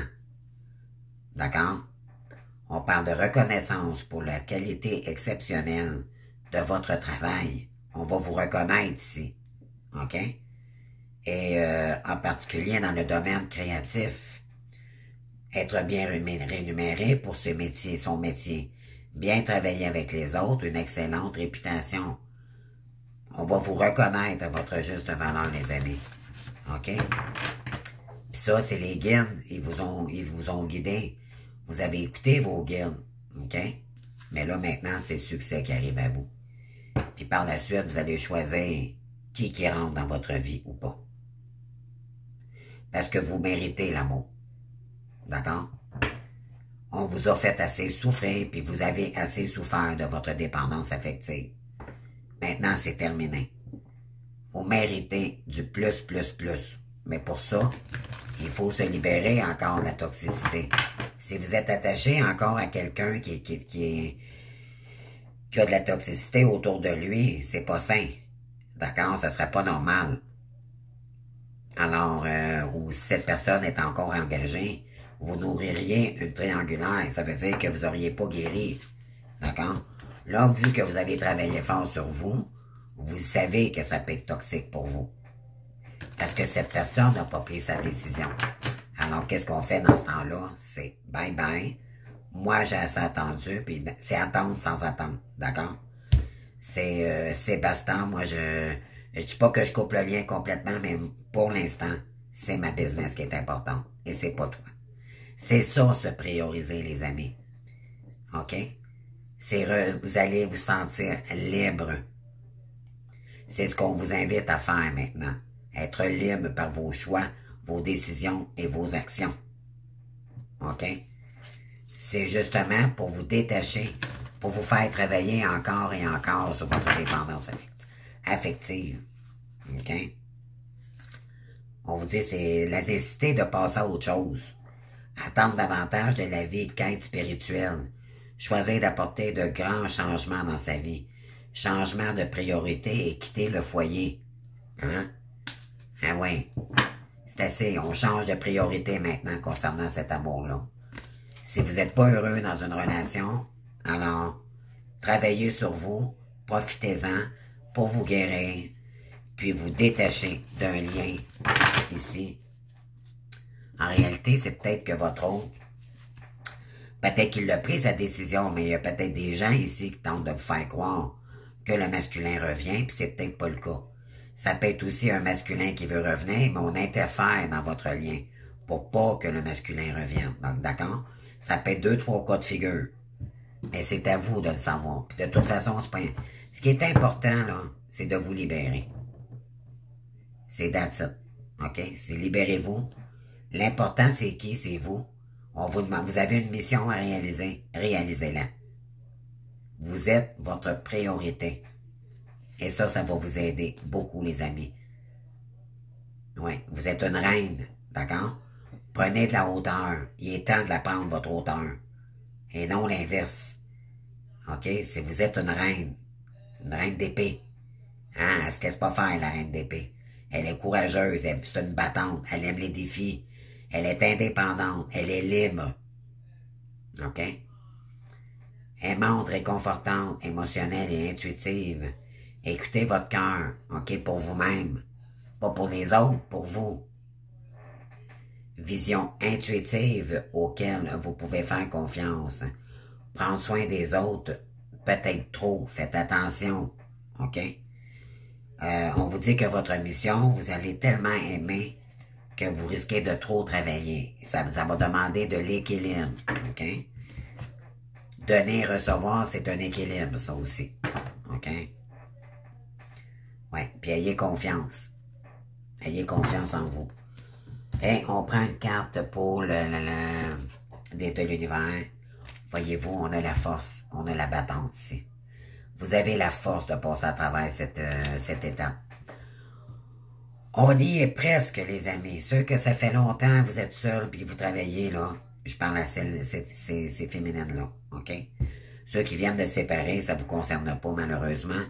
D'accord? On parle de reconnaissance pour la qualité exceptionnelle de votre travail. On va vous reconnaître ici. OK? Et en particulier dans le domaine créatif. Être bien rémunéré pour son métier. Bien travailler avec les autres, une excellente réputation. On va vous reconnaître à votre juste valeur, les amis. OK? Puis ça, c'est les guides. Ils vous ont guidé. Vous avez écouté vos guides. OK? Mais là, maintenant, c'est le succès qui arrive à vous. Puis par la suite, vous allez choisir qui rentre dans votre vie ou pas. Parce que vous méritez l'amour. D'accord? On vous a fait assez souffrir, puis vous avez assez souffert de votre dépendance affective. Maintenant, c'est terminé. Vous méritez du plus, plus, plus. Mais pour ça, il faut se libérer encore de la toxicité. Si vous êtes attaché encore à quelqu'un qui a de la toxicité autour de lui, c'est pas sain. D'accord? Ça serait pas normal. Alors, ou si cette personne est encore engagée, vous nourririez une triangulaire. Ça veut dire que vous n'auriez pas guéri. D'accord? Là, vu que vous avez travaillé fort sur vous, vous savez que ça peut être toxique pour vous. Parce que cette personne n'a pas pris sa décision. Alors, qu'est-ce qu'on fait dans ce temps-là? C'est bye-bye. Moi, j'ai assez attendu, puis c'est attendre sans attendre. D'accord? C'est basta. Moi, je dis pas que je coupe le lien complètement, mais pour l'instant, c'est ma business qui est importante. Et c'est pas toi. C'est ça, se prioriser, les amis. OK? Vous allez vous sentir libre. C'est ce qu'on vous invite à faire maintenant. Être libre par vos choix, vos décisions et vos actions. OK? C'est justement pour vous détacher, pour vous faire travailler encore et encore sur votre dépendance affective. OK? On vous dit, c'est la nécessité de passer à autre chose. Attendre davantage de la vie, quête spirituelle. Choisir d'apporter de grands changements dans sa vie. Changement de priorité et quitter le foyer. Hein? Ah oui. C'est assez. On change de priorité maintenant concernant cet amour-là. Si vous n'êtes pas heureux dans une relation, alors travaillez sur vous, profitez-en pour vous guérir, puis vous détacher d'un lien ici. En réalité, c'est peut-être que votre autre, peut-être qu'il a pris sa décision, mais il y a peut-être des gens ici qui tentent de vous faire croire que le masculin revient, puis c'est peut-être pas le cas. Ça peut être aussi un masculin qui veut revenir, mais on interfère dans votre lien pour pas que le masculin revienne. Donc, d'accord? Ça peut être 2, 3 cas de figure. Mais c'est à vous de le savoir. Puis de toute façon, c'est pas... Ce qui est important, là, c'est de vous libérer. C'est that's it. OK? C'est libérez-vous. L'important, c'est qui? C'est vous. On vous demande, vous avez une mission à réaliser. Réalisez-la. Vous êtes votre priorité. Et ça va vous aider beaucoup, les amis. Oui, vous êtes une reine, d'accord? Prenez de la hauteur. Il est temps de la prendre, votre hauteur. Et non l'inverse. OK? Si vous êtes une reine d'épée. Hein? Elle se laisse pas faire, la reine d'épée. Elle est courageuse, c'est une battante, elle aime les défis. Elle est indépendante, elle est libre. OK? Aimante, réconfortante, émotionnelle et intuitive. Écoutez votre cœur, OK, pour vous-même. Pas pour les autres, pour vous. Vision intuitive auquel vous pouvez faire confiance. Prendre soin des autres, peut-être trop, faites attention. OK? On vous dit que votre mission, vous allez tellement aimer que vous risquez de trop travailler. Ça va demander de l'équilibre. OK? Donner, recevoir, c'est un équilibre, ça aussi. OK? Ouais, puis ayez confiance. Ayez confiance en vous. Et on prend une carte pour de l'univers. Voyez-vous, on a la force, on a la battante ici. Vous avez la force de passer à travers cette étape. On y est presque, les amis. Ceux que ça fait longtemps, vous êtes seuls, puis vous travaillez, là. Je parle à ces féminines-là, OK? Ceux qui viennent de se séparer, ça ne vous concerne pas, malheureusement.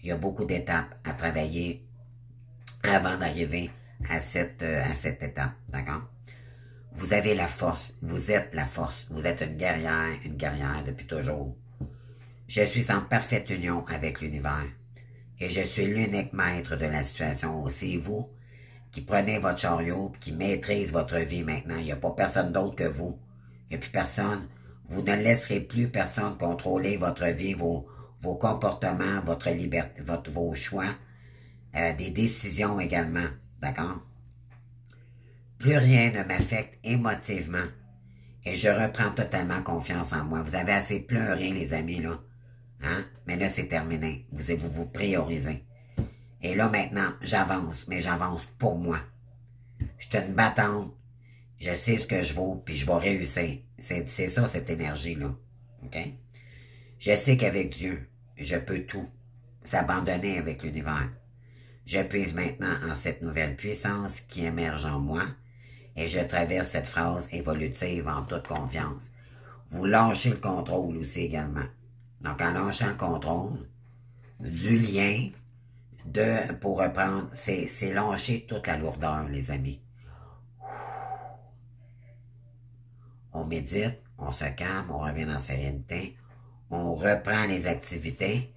Il y a beaucoup d'étapes à travailler avant d'arriver à cette étape, d'accord? Vous avez la force, vous êtes la force, vous êtes une guerrière depuis toujours. Je suis en parfaite union avec l'univers et je suis l'unique maître de la situation. C'est vous qui prenez votre chariot, qui maîtrise votre vie maintenant. Il n'y a pas personne d'autre que vous. Il n'y a plus personne. Vous ne laisserez plus personne contrôler votre vie, vos comportements, votre liberté, vos choix, des décisions également, d'accord? Plus rien ne m'affecte émotivement et je reprends totalement confiance en moi. Vous avez assez pleuré, les amis, là. Hein? Mais là, c'est terminé. Vous priorisez. Et là, maintenant, j'avance, mais j'avance pour moi. Je suis une battante. Je sais ce que je vaux, puis je vais réussir. C'est ça, cette énergie-là. OK? Je sais qu'avec Dieu, je peux tout. S'abandonner avec l'univers. Je puise maintenant en cette nouvelle puissance qui émerge en moi et je traverse cette phase évolutive en toute confiance. Vous lâchez le contrôle aussi également. Donc, en lâchant le contrôle du lien, pour reprendre, c'est lâcher toute la lourdeur, les amis. On médite, on se calme, on revient dans la sérénité, on reprend les activités,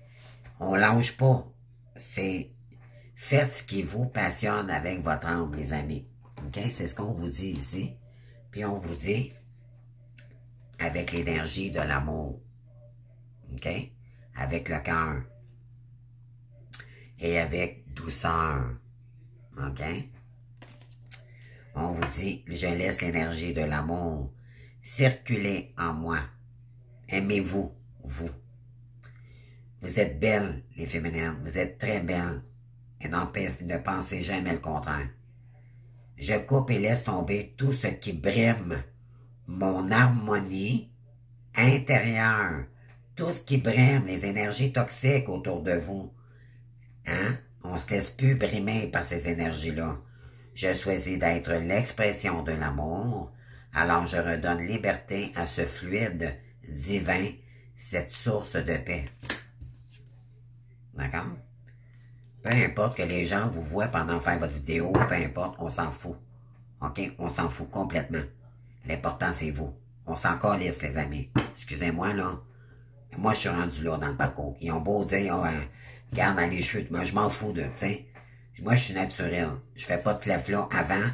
on lâche pas. Faites ce qui vous passionne avec votre âme, les amis. OK? C'est ce qu'on vous dit ici. Puis on vous dit avec l'énergie de l'amour. OK? Avec le cœur. Et avec douceur. OK? On vous dit, je laisse l'énergie de l'amour circuler en moi. Aimez-vous, vous. Vous êtes belles, les féminines. Vous êtes très belles. Et ne pensez jamais le contraire. Je coupe et laisse tomber tout ce qui brime mon harmonie intérieure. Tout ce qui brime les énergies toxiques autour de vous. Hein? On ne se laisse plus brimer par ces énergies-là. Je choisis d'être l'expression de l'amour. Alors je redonne liberté à ce fluide divin, cette source de paix. D'accord? Peu importe que les gens vous voient pendant faire votre vidéo, peu importe, on s'en fout. OK? On s'en fout complètement. L'important, c'est vous. On s'en calisse, les amis. Excusez-moi, là. Moi, je suis rendu là dans le parcours. Ils ont beau dire, oh, garde dans les cheveux. Moi, je m'en fous de, tu sais. Moi, je suis naturel. Je fais pas de flafla. Avant,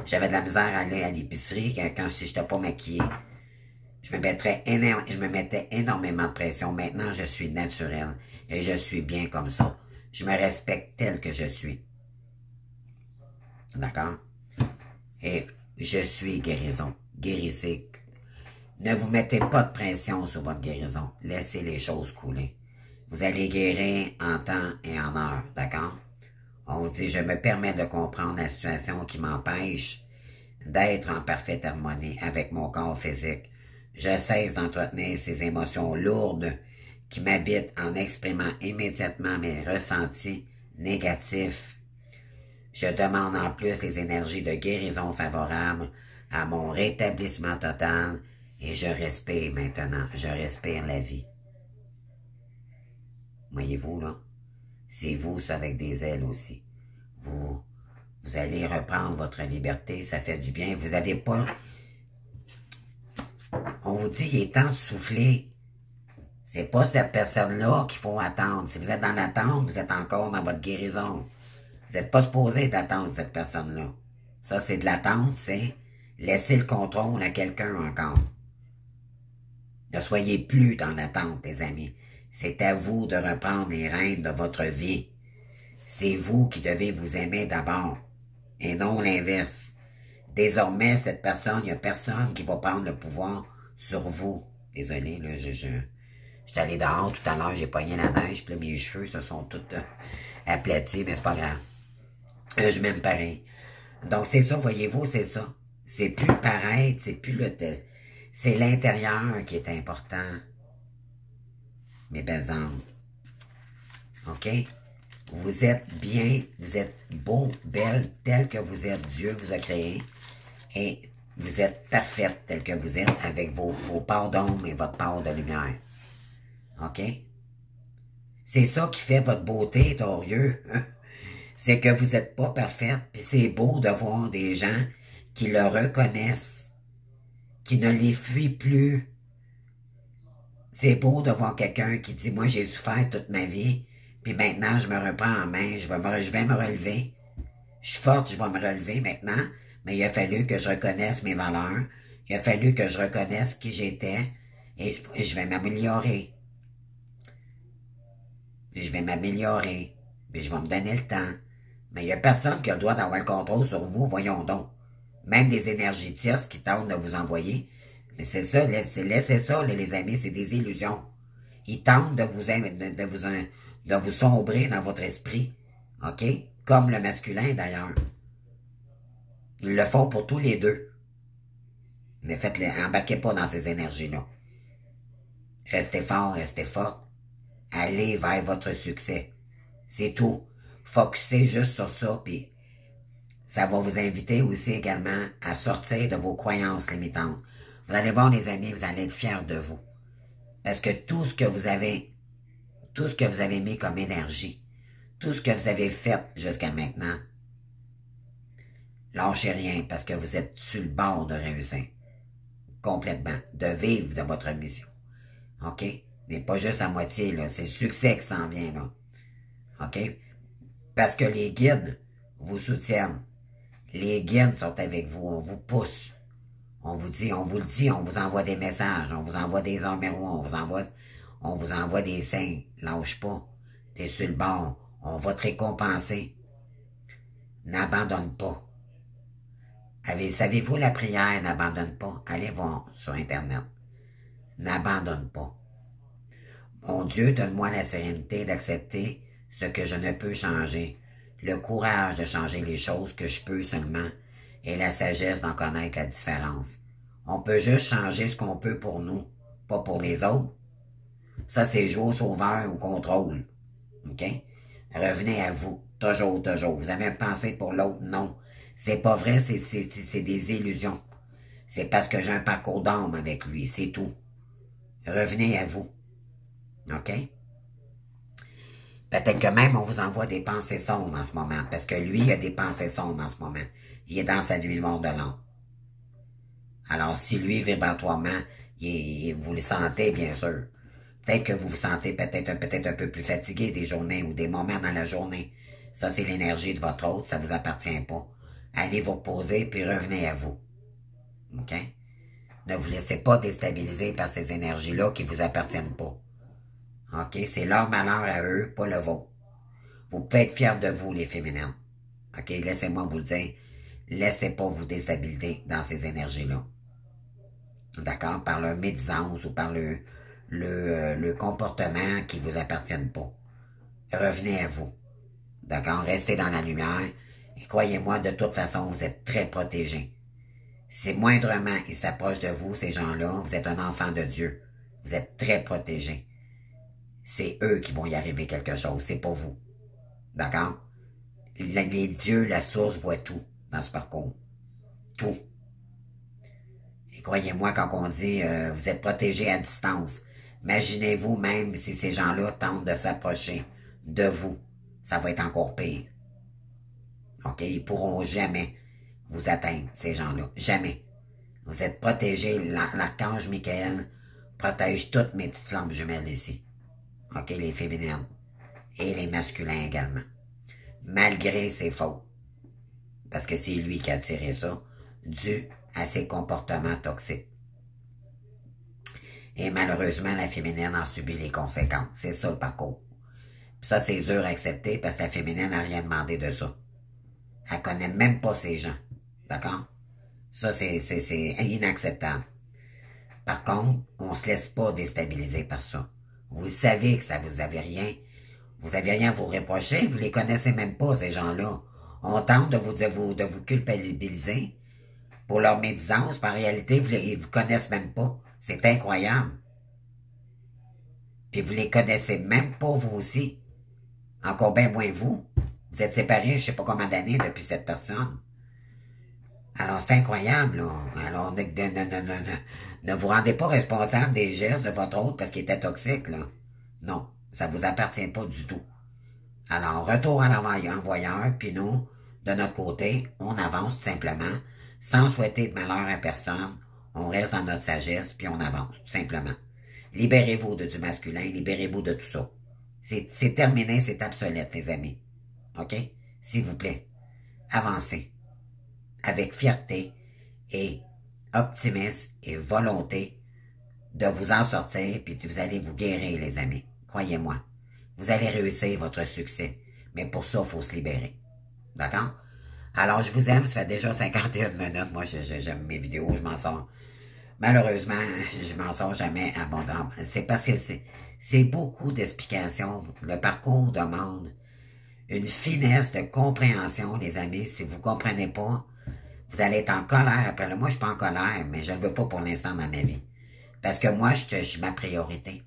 j'avais de la misère à aller à l'épicerie si je n'étais pas maquillée. Je me mettais énormément de pression. Maintenant, je suis naturel. Et je suis bien comme ça. Je me respecte tel que je suis. D'accord? Et je suis guérison. Guérissez. Ne vous mettez pas de pression sur votre guérison. Laissez les choses couler. Vous allez guérir en temps et en heure. D'accord? On vous dit, je me permets de comprendre la situation qui m'empêche d'être en parfaite harmonie avec mon corps physique. Je cesse d'entretenir ces émotions lourdes qui m'habitent en exprimant immédiatement mes ressentis négatifs. Je demande en plus les énergies de guérison favorables à mon rétablissement total et je respire maintenant. Je respire la vie. Voyez-vous, là? C'est vous, ça, avec des ailes aussi. Vous allez reprendre votre liberté, ça fait du bien. Vous n'avez pas... On vous dit qu'il est temps de souffler. C'est pas cette personne-là qu'il faut attendre. Si vous êtes dans l'attente, vous êtes encore dans votre guérison. Vous n'êtes pas supposé d'attendre cette personne-là. Ça, c'est de l'attente, c'est laisser le contrôle à quelqu'un encore. Ne soyez plus dans l'attente, les amis. C'est à vous de reprendre les rênes de votre vie. C'est vous qui devez vous aimer d'abord, et non l'inverse. Désormais, cette personne, il n'y a personne qui va prendre le pouvoir sur vous, Désolé, là, j'étais allé dehors tout à l'heure, j'ai pogné la neige, puis là, mes cheveux se sont tous aplatis, mais c'est pas grave. Je m'aime pareil. Donc, c'est ça, voyez-vous, c'est ça. C'est plus pareil, c'est plus le... C'est l'intérieur qui est important. Mes belles âmes. OK? Vous êtes bien, vous êtes beau, belle, tel que vous êtes. Dieu vous a créé. Et vous êtes parfaite tel que vous êtes avec vos parts d'ombre et votre part de lumière. OK? C'est ça qui fait votre beauté, torieux. C'est que vous n'êtes pas parfaite. Puis c'est beau de voir des gens qui le reconnaissent, qui ne les fuient plus. C'est beau de voir quelqu'un qui dit, moi j'ai souffert toute ma vie, puis maintenant je me reprends en main, je vais me relever. Je suis forte, je vais me relever maintenant, mais il a fallu que je reconnaisse mes valeurs, il a fallu que je reconnaisse qui j'étais, et je vais m'améliorer. Je vais m'améliorer, puis je vais me donner le temps. Mais il n'y a personne qui a le droit d'avoir le contrôle sur vous, voyons donc. Même des énergies tierces qui tentent de vous envoyer. Mais c'est ça, laissez ça, les amis, c'est des illusions. Ils tentent de vous sombrer dans votre esprit. OK? Comme le masculin, d'ailleurs. Ils le font pour tous les deux. Mais embarquez pas dans ces énergies-là. Restez fort, restez forte. Allez vers votre succès. C'est tout. Focussez juste sur ça, puis ça va vous inviter aussi également à sortir de vos croyances limitantes. Vous allez voir, les amis, vous allez être fiers de vous. Parce que tout ce que vous avez mis comme énergie, tout ce que vous avez fait jusqu'à maintenant, lâchez rien parce que vous êtes sur le bord de réussir. Complètement. De vivre de votre mission. OK? Mais pas juste à moitié, là. C'est le succès qui s'en vient, là. OK? Parce que les guides vous soutiennent. Les guides sont avec vous. On vous pousse. On vous le dit, on vous envoie des messages. On vous envoie des hommes miroirs. On vous envoie des signes. Lâche pas. T'es sur le bord. On va te récompenser. N'abandonne pas. Savez-vous la prière, n'abandonne pas? Allez voir sur Internet. N'abandonne pas. Mon Dieu, donne-moi la sérénité d'accepter ce que je ne peux changer, le courage de changer les choses que je peux seulement, et la sagesse d'en connaître la différence. On peut juste changer ce qu'on peut pour nous, pas pour les autres. Ça, c'est jouer au sauveur ou au contrôle. OK? Revenez à vous. Toujours, toujours. Vous avez une pensée pour l'autre? Non. C'est pas vrai, c'est des illusions. C'est parce que j'ai un parcours d'âme avec lui, c'est tout. Revenez à vous. OK? Peut-être que même on vous envoie des pensées sombres en ce moment, parce que lui, il a des pensées sombres en ce moment. Il est dans sa nuit noire de l'ombre. Alors, si lui, vibratoirement, vous le sentez, bien sûr. Peut-être que vous vous sentez peut-être un peu plus fatigué des journées ou des moments dans la journée. Ça, c'est l'énergie de votre autre, ça vous appartient pas. Allez vous reposer, puis revenez à vous. OK? Ne vous laissez pas déstabiliser par ces énergies-là qui vous appartiennent pas. OK? C'est leur malheur à eux, pas le vôtre. Vous pouvez être fiers de vous, les féminines. OK? Laissez-moi vous le dire. Laissez pas vous déstabiliser dans ces énergies-là. D'accord? Par leur médisance ou par le comportement qui vous appartiennent pas. Revenez à vous. D'accord? Restez dans la lumière. Et croyez-moi, de toute façon, vous êtes très protégés. Si moindrement ils s'approchent de vous, ces gens-là, vous êtes un enfant de Dieu. Vous êtes très protégés. C'est eux qui vont y arriver quelque chose, c'est pas vous. D'accord? Les dieux, la source, voient tout dans ce parcours. Tout. Et croyez-moi, quand on dit vous êtes protégés à distance, imaginez-vous même si ces gens-là tentent de s'approcher de vous. Ça va être encore pire. OK? Ils pourront jamais vous atteindre, ces gens-là. Jamais. Vous êtes protégés. L'archange Michael protège toutes mes petites flammes jumelles ici. OK? Les féminines. Et les masculins également. Malgré ses fautes. Parce que c'est lui qui a tiré ça, dû à ses comportements toxiques. Et malheureusement, la féminine en subit les conséquences. C'est ça le parcours. Puis ça, c'est dur à accepter parce que la féminine n'a rien demandé de ça. Elle connaît même pas ces gens. D'accord? Ça, c'est inacceptable. Par contre, on ne se laisse pas déstabiliser par ça. Vous savez que ça vous avez rien. Vous avez rien à vous reprocher. Vous les connaissez même pas, ces gens-là. On tente de vous culpabiliser pour leur médisance. Mais en réalité, ils vous connaissent même pas. C'est incroyable. Puis vous les connaissez même pas, vous aussi. Encore bien moins vous. Vous êtes séparés, je sais pas combien d'années depuis cette personne. Alors, c'est incroyable, là. Alors, ne vous rendez pas responsable des gestes de votre autre parce qu'il était toxique, là. Non, ça vous appartient pas du tout. Alors, retour à l'envoyeur, puis nous, de notre côté, on avance tout simplement, sans souhaiter de malheur à personne. On reste dans notre sagesse, puis on avance, tout simplement. Libérez-vous du masculin, libérez-vous de tout ça. C'est terminé, c'est obsolète, les amis. OK? S'il vous plaît, avancez. Avec fierté et optimisme et volonté de vous en sortir, puis vous allez vous guérir, les amis. Croyez-moi. Vous allez réussir votre succès. Mais pour ça, il faut se libérer. D'accord? Alors, je vous aime. Ça fait déjà 51 minutes. Moi, j'aime mes vidéos. Je m'en sors. Malheureusement, je m'en sors jamais abondamment. C'est parce que c'est beaucoup d'explications. Le parcours demande une finesse de compréhension, les amis. Si vous ne comprenez pas, vous allez être en colère après. Moi, je suis pas en colère, mais je ne le veux pas pour l'instant dans ma vie. Parce que moi, je suis ma priorité.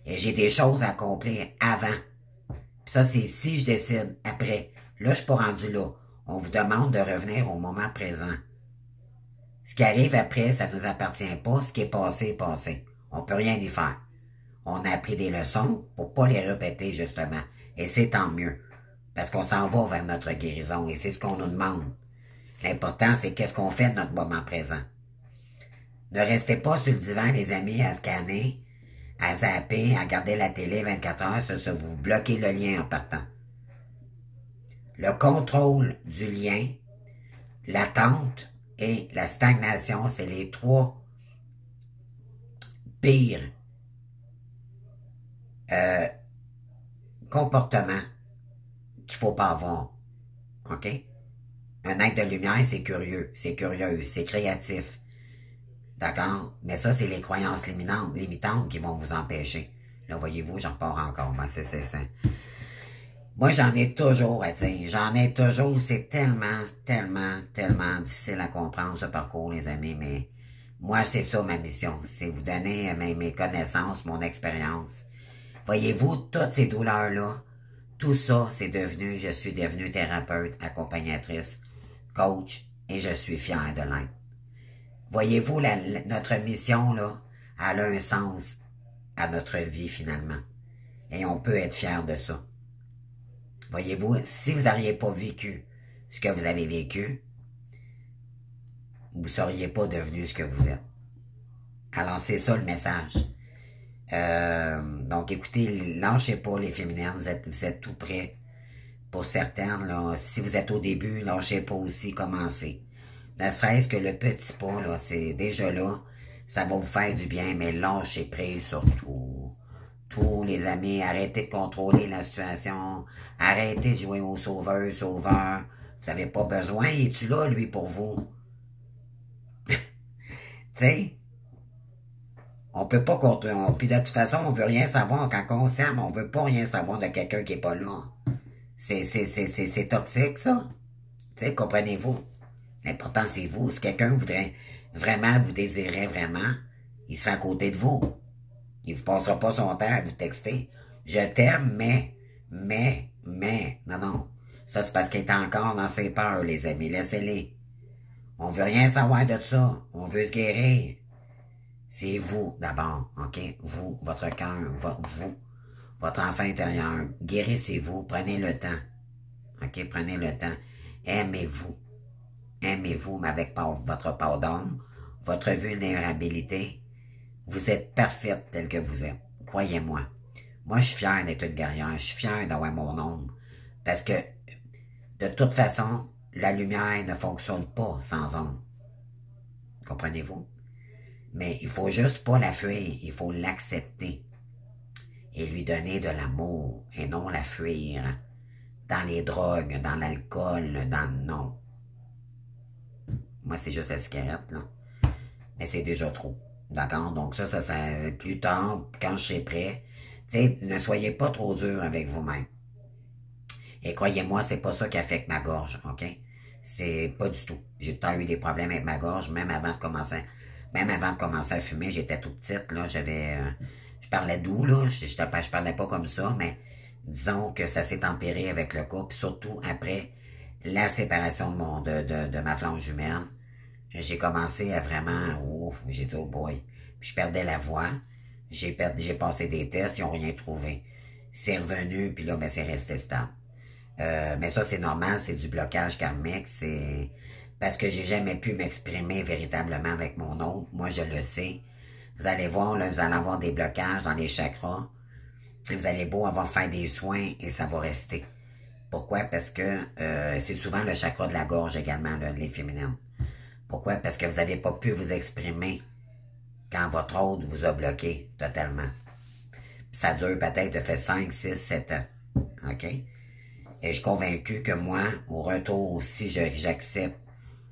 Et j'ai des choses à accomplir avant. Puis ça, c'est si je décide après. Là, je suis pas rendu là. On vous demande de revenir au moment présent. Ce qui arrive après, ça ne nous appartient pas. Ce qui est passé est passé. On peut rien y faire. On a appris des leçons pour pas les répéter, justement. Et c'est tant mieux. Parce qu'on s'en va vers notre guérison. Et c'est ce qu'on nous demande. L'important, c'est qu'est-ce qu'on fait de notre moment présent. Ne restez pas sur le divan, les amis, à scanner, à zapper, à regarder la télé 24 heures, ça vous bloquez le lien en partant. Le contrôle du lien, l'attente et la stagnation, c'est les trois pires comportements qu'il faut pas avoir. OK? Un être de lumière, c'est curieux, c'est curieux, c'est créatif. D'accord? Mais ça, c'est les croyances limitantes qui vont vous empêcher. Là, voyez-vous, j'en repars encore. Ben, c'est ça. Moi, j'en ai toujours à dire. J'en ai toujours. C'est tellement difficile à comprendre, ce parcours, les amis. Mais moi, c'est ça ma mission. C'est vous donner mes connaissances, mon expérience. Voyez-vous, toutes ces douleurs-là, tout ça, je suis devenue thérapeute, accompagnatrice, coach, et je suis fier de l'être. Voyez-vous, notre mission, là, elle a un sens à notre vie, finalement. Et on peut être fier de ça. Voyez-vous, si vous n'auriez pas vécu ce que vous avez vécu, vous ne seriez pas devenu ce que vous êtes. Alors, c'est ça le message. Donc, écoutez, lâchez pas les féminines, vous êtes tout prêts. Pour certaines, là, si vous êtes au début, lâchez pas aussi, commencez. Ne serait-ce que le petit pas, là, c'est déjà là, ça va vous faire du bien, mais lâchez prise sur tout. Tous les amis, arrêtez de contrôler la situation, arrêtez de jouer au sauveur. Vous n'avez pas besoin, il est-tu là, lui, pour vous? Tu sais? On peut pas contrôler, puis de toute façon, on veut rien savoir. Quand on s'aime, on veut pas rien savoir de quelqu'un qui est pas là. C'est toxique, ça. Tu sais, comprenez-vous? L'important, c'est vous. Si quelqu'un voudrait vraiment, vous désirez vraiment, il sera à côté de vous. Il vous passera pas son temps à vous texter. Je t'aime, mais. Non. Ça, c'est parce qu'il est encore dans ses peurs, les amis. Laissez-les. On veut rien savoir de ça. On veut se guérir. C'est vous, d'abord, OK? Vous, votre cœur, vous, votre enfant intérieur. Guérissez-vous. Prenez le temps. OK? Prenez le temps. Aimez-vous. Aimez-vous, mais avec votre pardon, votre vulnérabilité. Vous êtes parfaite telle que vous êtes. Croyez-moi. Moi, je suis fier d'être une guerrière. Je suis fier d'avoir mon ombre. Parce que, de toute façon, la lumière ne fonctionne pas sans ombre. Comprenez-vous? Mais il faut juste pas la fuir. Il faut l'accepter. Et lui donner de l'amour. Et non la fuir. Dans les drogues, dans l'alcool, non. Moi, c'est juste la cigarette, là. Mais c'est déjà trop. D'accord? Donc ça plus tard, quand je serai prêt, tu sais, ne soyez pas trop dur avec vous-même. Et croyez-moi, c'est pas ça qui affecte ma gorge, OK? C'est pas du tout. J'ai tant eu des problèmes avec ma gorge, même avant de commencer à fumer, j'étais toute petite, là, je parlais doux, là, je parlais pas comme ça, mais disons que ça s'est empiré avec le cas, puis surtout après la séparation de ma flanque jumelle, j'ai commencé à vraiment, j'ai dit, oh boy, puis je perdais la voix, j'ai passé des tests, ils ont rien trouvé. C'est revenu, puis là, ben, c'est resté stable. Mais ça, c'est normal, c'est du blocage karmique, c'est parce que j'ai jamais pu m'exprimer véritablement avec mon autre. Moi, je le sais. Vous allez voir, là, vous allez avoir des blocages dans les chakras. Et vous allez beau avoir fait des soins et ça va rester. Pourquoi? Parce que c'est souvent le chakra de la gorge également, là, les féminines. Pourquoi? Parce que vous n'avez pas pu vous exprimer quand votre autre vous a bloqué totalement. Ça dure peut-être, ça fait 5, 6, 7 ans. OK? Et je suis convaincu que moi, au retour, si j'accepte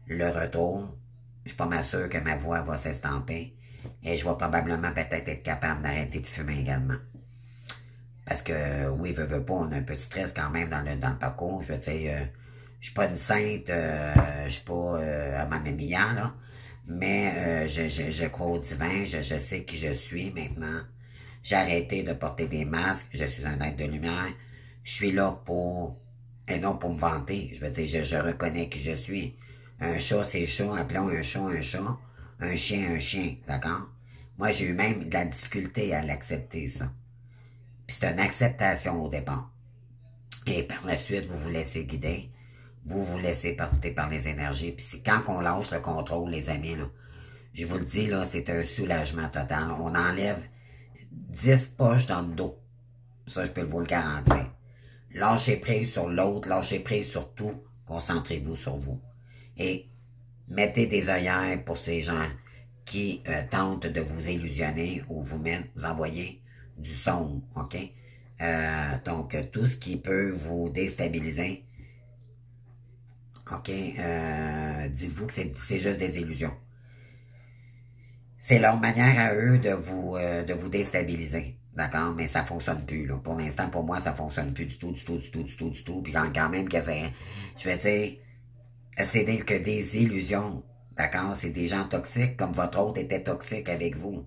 le retour, je suis pas mal sûr que ma voix va s'estamper et je vais probablement peut-être être capable d'arrêter de fumer également. Parce que, oui, veut pas, on a un peu de stress quand même dans le parcours. Je veux dire, je suis pas une sainte, je suis pas à ma meilleure, là, mais je crois au divin, je sais qui je suis maintenant. J'ai arrêté de porter des masques, je suis un être de lumière. Je suis là et non pour me vanter. Je veux dire, je reconnais qui je suis. Un chat, c'est chat. Appelons un chat, un chat. Un chien, d'accord? Moi, j'ai eu même de la difficulté à l'accepter, ça. Puis c'est une acceptation au départ. Et par la suite, vous vous laissez guider. Vous vous laissez porter par les énergies. Puis c'est quand on lâche le contrôle, les amis, là, je vous le dis, là, c'est un soulagement total. On enlève 10 poches dans le dos. Ça, je peux vous le garantir. Lâchez prise sur l'autre, lâchez prise sur tout, concentrez-vous sur vous. Et mettez des œillères pour ces gens qui tentent de vous illusionner ou vous envoyer du son, OK? Donc, tout ce qui peut vous déstabiliser, OK? Dites-vous que c'est juste des illusions. C'est leur manière à eux de vous déstabiliser. D'accord? Mais ça fonctionne plus, là. Pour l'instant, pour moi, ça fonctionne plus du tout. Puis quand même que je vais dire, c'est que des illusions. D'accord? C'est des gens toxiques, comme votre autre était toxique avec vous.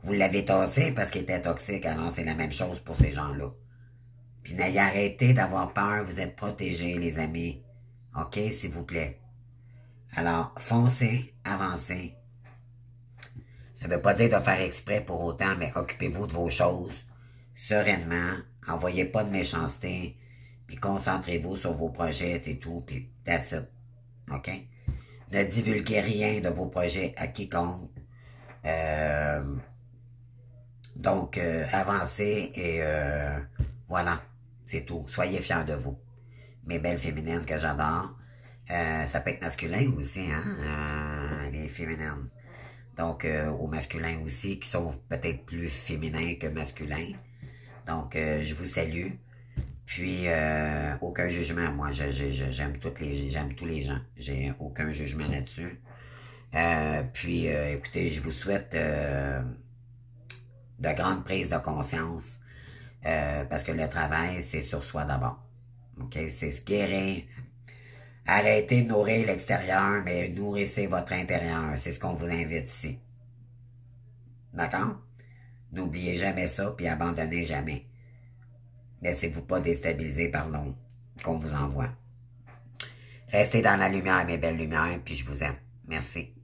Vous l'avez tassé parce qu'il était toxique, alors c'est la même chose pour ces gens-là. Puis n'ayez arrêté d'avoir peur, vous êtes protégés, les amis. OK? S'il vous plaît. Alors, foncez, avancez. Ça ne veut pas dire de faire exprès pour autant, mais occupez-vous de vos choses sereinement. Envoyez pas de méchanceté. Puis concentrez-vous sur vos projets et tout. Puis that's it. OK? Ne divulguez rien de vos projets à quiconque. Donc, avancez et voilà. C'est tout. Soyez fiers de vous. Mes belles féminines que j'adore. Ça peut être masculin aussi, hein? Les féminines. Donc, aux masculins aussi, qui sont peut-être plus féminins que masculins. Donc, je vous salue. Puis, aucun jugement. Moi, j'aime tous les gens. J'ai aucun jugement là-dessus. Puis, écoutez, je vous souhaite de grandes prises de conscience. Parce que le travail, c'est sur soi d'abord. OK? C'est se guérir. Arrêtez de nourrir l'extérieur, mais nourrissez votre intérieur. C'est ce qu'on vous invite ici. D'accord? N'oubliez jamais ça, puis abandonnez jamais. Laissez-vous pas déstabiliser par l'onde qu'on vous envoie. Restez dans la lumière, mes belles lumières, puis je vous aime. Merci.